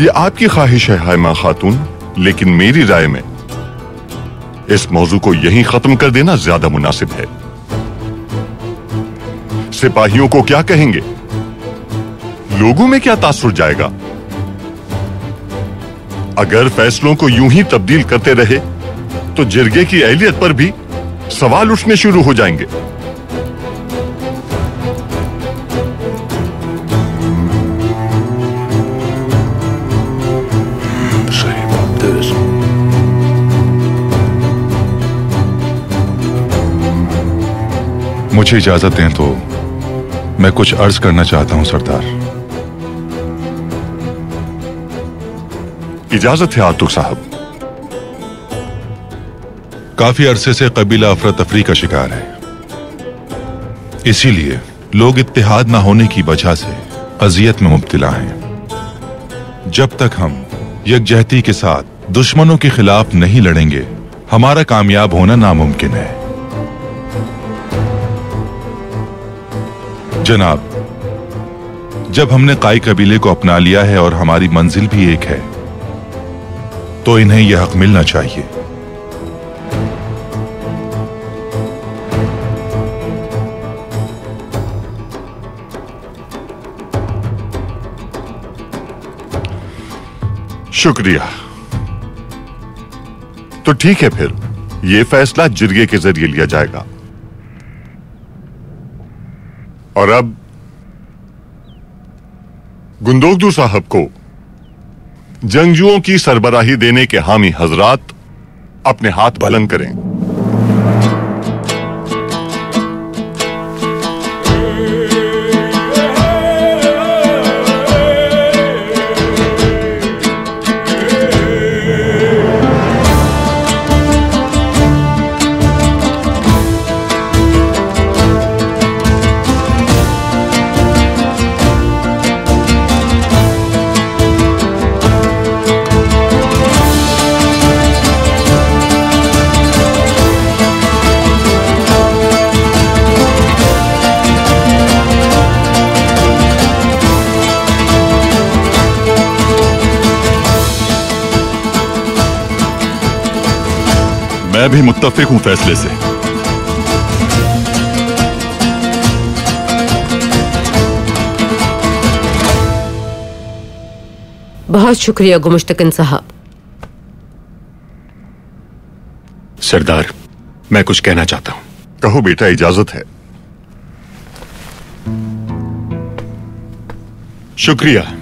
ये आपकी ख्वाहिश है हायमा खातून, लेकिन मेरी राय में इस मौजू को यहीं खत्म कर देना ज्यादा मुनासिब है। सिपाहियों को क्या कहेंगे, लोगों में क्या तासुर जाएगा? अगर फैसलों को यूं ही तब्दील करते रहे तो जिरगे की अहलियत पर भी सवाल उठने शुरू हो जाएंगे। मुझे इजाजत दें तो मैं कुछ अर्ज करना चाहता हूं सरदार। इजाजत है आतुक साहब। काफी अरसे से कबीला अफरा तफरी का शिकार है, इसीलिए लोग इत्तेहाद ना होने की वजह से अजियत में मुब्तला हैं। जब तक हम यकजहती के साथ दुश्मनों के खिलाफ नहीं लड़ेंगे, हमारा कामयाब होना नामुमकिन है। जनाब, जब हमने काई कबीले को अपना लिया है और हमारी मंजिल भी एक है, तो इन्हें यह हक मिलना चाहिए। शुक्रिया। तो ठीक है, फिर यह फैसला जिरगे के जरिए लिया जाएगा। और अब गुंदोगदू साहब को जंगजुओं की सरबराही देने के हामी हजरात अपने हाथ बुलंद करें। मैं भी मुत्तफिक हूं फैसले से। बहुत शुक्रिया गुमुश्तकिन साहब। सरदार, मैं कुछ कहना चाहता हूं। कहो बेटा, इजाजत है। शुक्रिया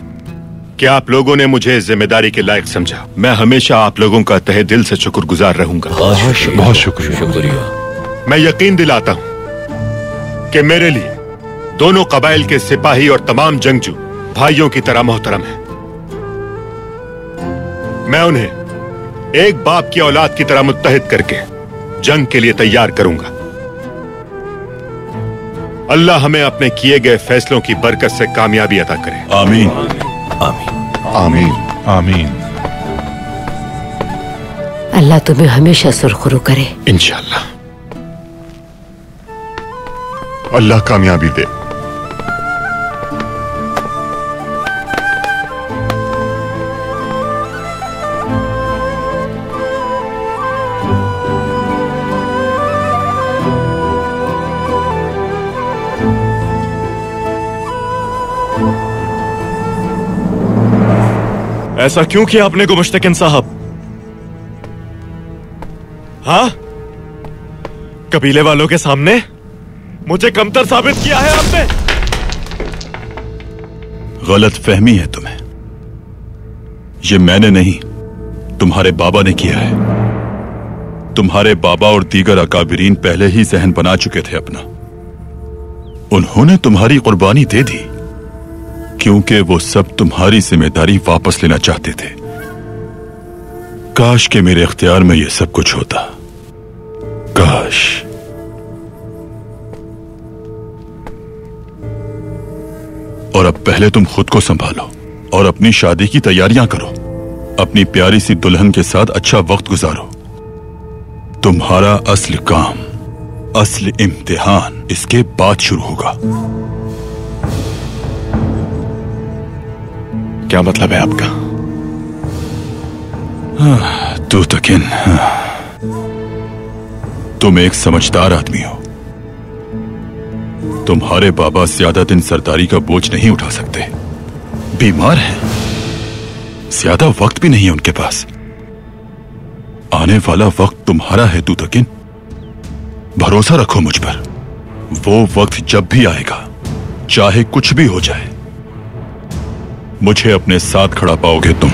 कि आप लोगों ने मुझे जिम्मेदारी के लायक समझा। मैं हमेशा आप लोगों का तहे दिल से शुक्रगुजार रहूंगा। बहुत शुक्रिया। मैं यकीन दिलाता हूं कि मेरे लिए दोनों कबाइल के सिपाही और तमाम जंगजू भाइयों की तरह मोहतरम हैं। मैं उन्हें एक बाप की औलाद की तरह मुत्तहिद करके जंग के लिए तैयार करूंगा। अल्लाह हमें अपने किए गए फैसलों की बरकत से कामयाबी अता करे। आमीन आमीन आमीन आमीन। अल्लाह तुम्हें हमेशा सुरखुरू करे। इंशाअल्लाह। अल्लाह कामयाबी दे। ऐसा क्यों किया आपने गुमुश्तकिन साहब? हाँ, कबीले वालों के सामने मुझे कमतर साबित किया है आपने। गलत फहमी है तुम्हें। ये मैंने नहीं, तुम्हारे बाबा ने किया है। तुम्हारे बाबा और दीगर अकाबिरीन पहले ही जहन बना चुके थे अपना। उन्होंने तुम्हारी कुर्बानी दे दी क्योंकि वो सब तुम्हारी जिम्मेदारी वापस लेना चाहते थे। काश के मेरे इख्तियार में ये सब कुछ होता, काश। और अब पहले तुम खुद को संभालो और अपनी शादी की तैयारियां करो। अपनी प्यारी सी दुल्हन के साथ अच्छा वक्त गुजारो। तुम्हारा असली काम, असली इम्तिहान इसके बाद शुरू होगा। क्या मतलब है आपका? तू तकिन, तुम एक समझदार आदमी हो। तुम्हारे बाबा ज्यादा दिन सरदारी का बोझ नहीं उठा सकते, बीमार हैं, ज्यादा वक्त भी नहीं है उनके पास। आने वाला वक्त तुम्हारा है तू तकिन, भरोसा रखो मुझ पर। वो वक्त जब भी आएगा, चाहे कुछ भी हो जाए, मुझे अपने साथ खड़ा पाओगे तुम।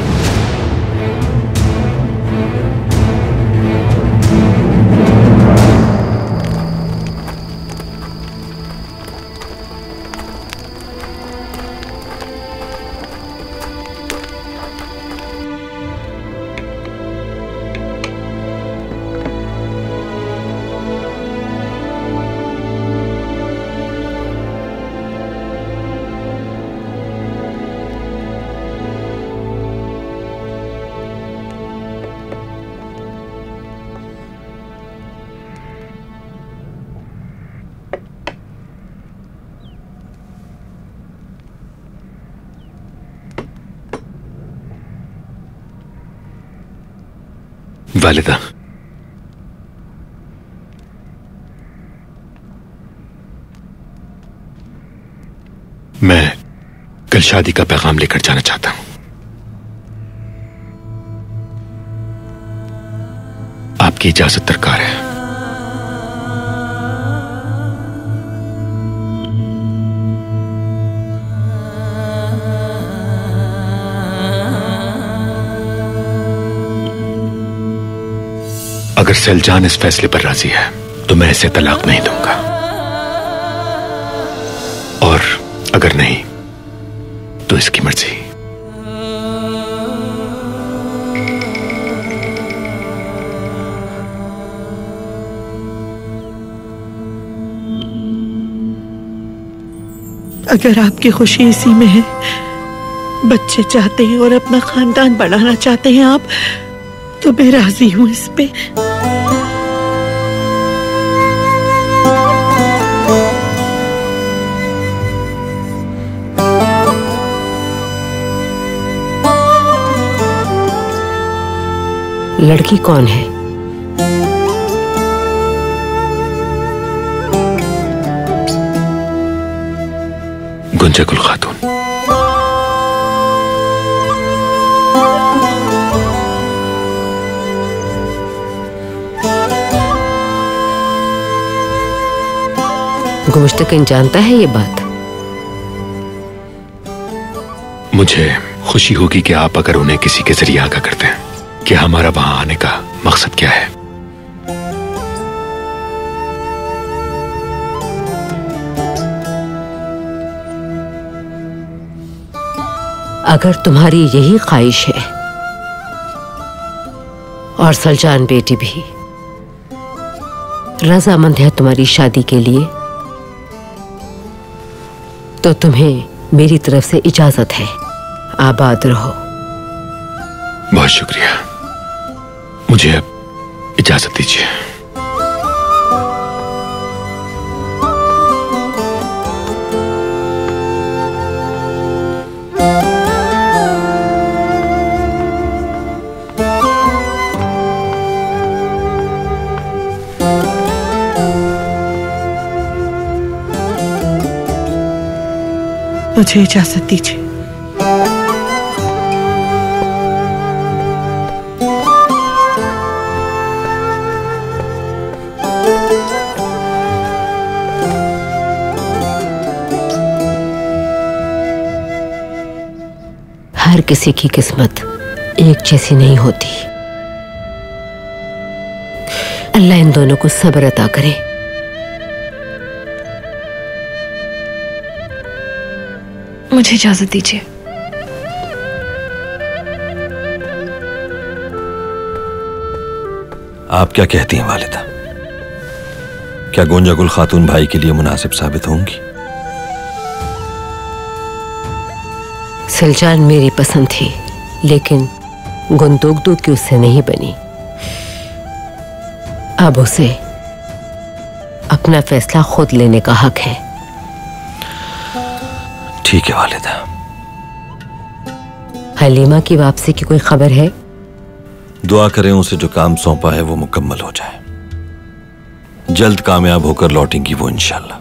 वालिदा, मैं कल शादी का पैगाम लेकर जाना चाहता हूं। आपकी इजाजत दरकार है। अगर सैलजान इस फैसले पर राजी है तो मैं इसे तलाक नहीं दूंगा, और अगर नहीं तो इसकी मर्जी। अगर आपकी खुशी इसी में है, बच्चे चाहते हैं और अपना खानदान बढ़ाना चाहते हैं आप, तो मैं राजी हूं इस पे। लड़की कौन है? गुंजकुल खातून। गुमश्तकिन जानता है ये बात? मुझे खुशी होगी कि आप अगर उन्हें किसी के जरिए आगाह करते हैं कि हमारा वहां आने का मकसद क्या है। अगर तुम्हारी यही ख्वाहिश है और सलजान बेटी भी रजामंद है तुम्हारी शादी के लिए, तो तुम्हें मेरी तरफ से इजाजत है। आबाद रहो। बहुत शुक्रिया, मुझे अब इजाजत दीजिए। मुझे इजाजत दीजिए। हर किसी की किस्मत एक जैसी नहीं होती। अल्लाह इन दोनों को सब्र अता करे। मुझे इजाजत दीजिए। आप क्या कहती हैं वालिदा? क्या गोंजागुल खातून भाई के लिए मुनासिब साबित होंगी? सिलजान मेरी पसंद थी, लेकिन गुंदोगदू की उससे नहीं बनी। अब उसे अपना फैसला खुद लेने का हक है। ठीक है वालिदा। हलीमा की वापसी की कोई खबर है? दुआ करें उसे जो काम सौंपा है वो मुकम्मल हो जाए। जल्द कामयाब होकर लौटेंगी वो इंशाल्लाह।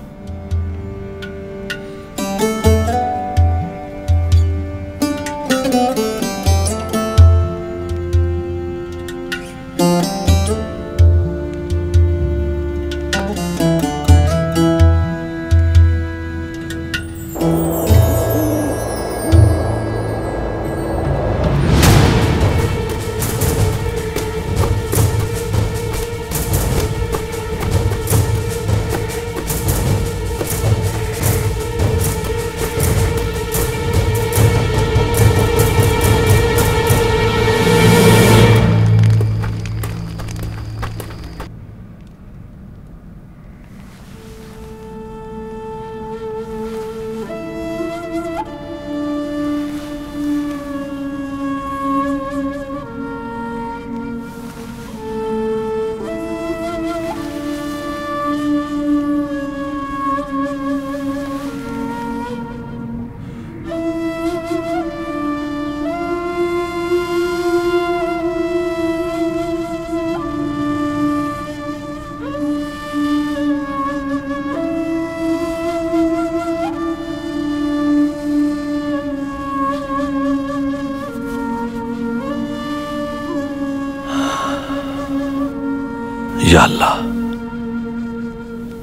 या अल्लाह,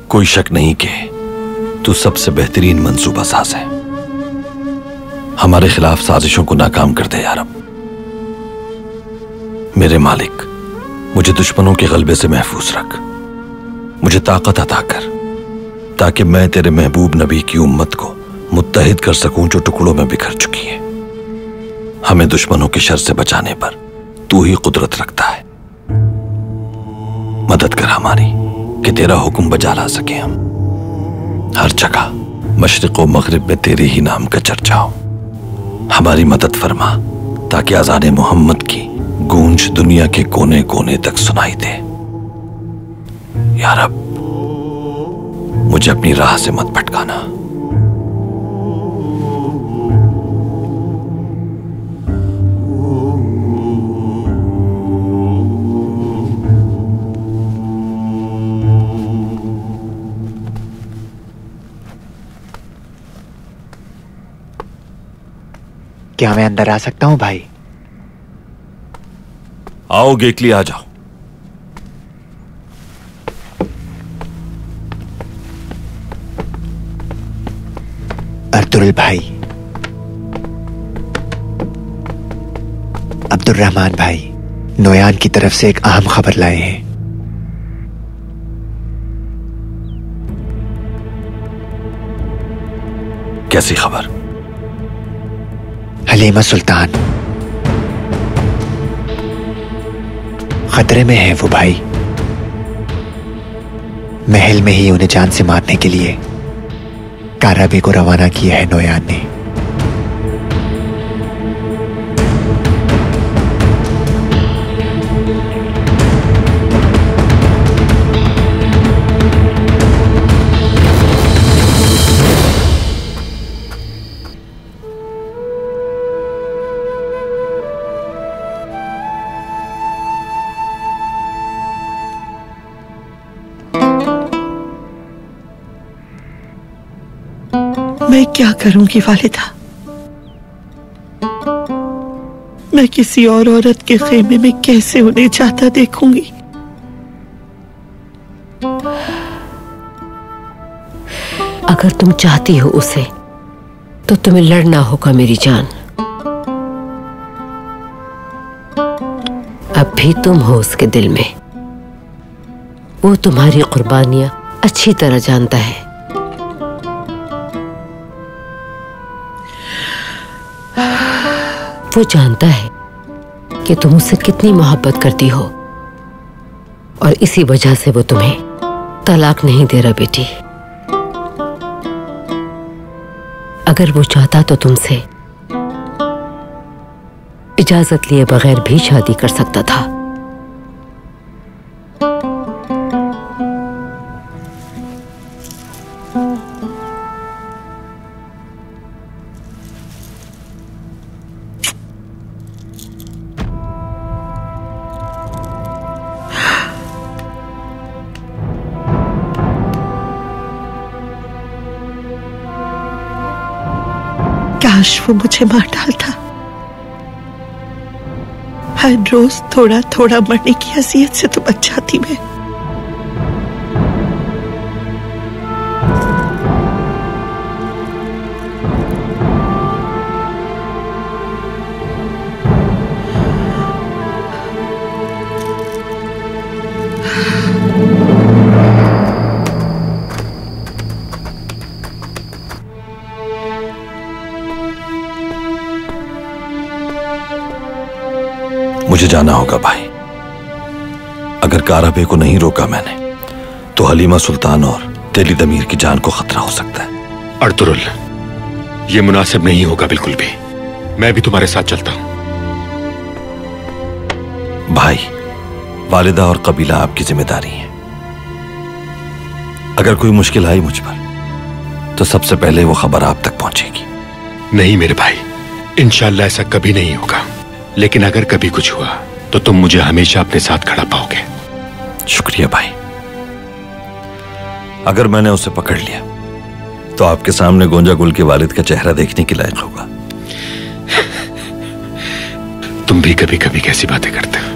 कोई शक नहीं कि तू सबसे बेहतरीन मंसूबा साज है। हमारे खिलाफ साजिशों को नाकाम कर दे या रब। मेरे मालिक, मुझे दुश्मनों के गलबे से महफूज रख। मुझे ताकत अता कर ताकि मैं तेरे महबूब नबी की उम्मत को मुत्तहिद कर सकूं जो टुकड़ों में बिखर चुकी है। हमें दुश्मनों के शर से बचाने पर तू ही कुदरत रखता है। मदद कर हमारी कि तेरा हुक्म बजा ला सके हम। हर जगह मशरिक व मगरिब में तेरे ही नाम का चर्चा हो। हमारी मदद फरमा ताकि अज़ान मोहम्मद की गूंज दुनिया के कोने कोने तक सुनाई दे। या रब, मुझे अपनी राह से मत भटकाना। क्या मैं अंदर आ सकता हूं भाई? आओ गेकली, आ जाओ। अर्तुरुल भाई, अब्दुर्रहमान भाई नोयान की तरफ से एक अहम खबर लाए हैं। कैसी खबर? हलीमा सुल्तान खतरे में है वो भाई। महल में ही उन्हें जान से मारने के लिए काराबे को रवाना किया है नोयान ने। मैं क्या करूंगी वालिदा? मैं किसी और औरत के खेमे में कैसे उन्हें जाता देखूंगी? अगर तुम चाहती हो उसे, तो तुम्हें लड़ना होगा मेरी जान। अब भी तुम हो उसके दिल में। वो तुम्हारी कुर्बानियां अच्छी तरह जानता है। वो जानता है कि तुम उससे कितनी मोहब्बत करती हो और इसी वजह से वो तुम्हें तलाक नहीं दे रहा बेटी। अगर वो चाहता तो तुमसे इजाजत लिए बगैर भी शादी कर सकता था। काश वो मुझे मार डालता। हर रोज थोड़ा थोड़ा मरने की अज़ियत से तो बच जाती मैं। मुझे जाना होगा भाई। अगर काराबे को नहीं रोका मैंने तो हलीमा सुल्तान और तेली दमीर की जान को खतरा हो सकता है। अर्तुरुल, ये मुनासिब नहीं होगा बिल्कुल भी। मैं भी तुम्हारे साथ चलता हूं। भाई, वालिदा और कबीला आपकी जिम्मेदारी है। अगर कोई मुश्किल आई मुझ पर तो सबसे पहले वो खबर आप तक पहुंचेगी। नहीं मेरे भाई, इंशाअल्लाह ऐसा कभी नहीं होगा। लेकिन अगर कभी कुछ हुआ तो तुम मुझे हमेशा अपने साथ खड़ा पाओगे। शुक्रिया भाई। अगर मैंने उसे पकड़ लिया तो आपके सामने गोंजा गुल के वालिद का चेहरा देखने के लायक होगा। तुम भी कभी कभी कैसी बातें करते हो।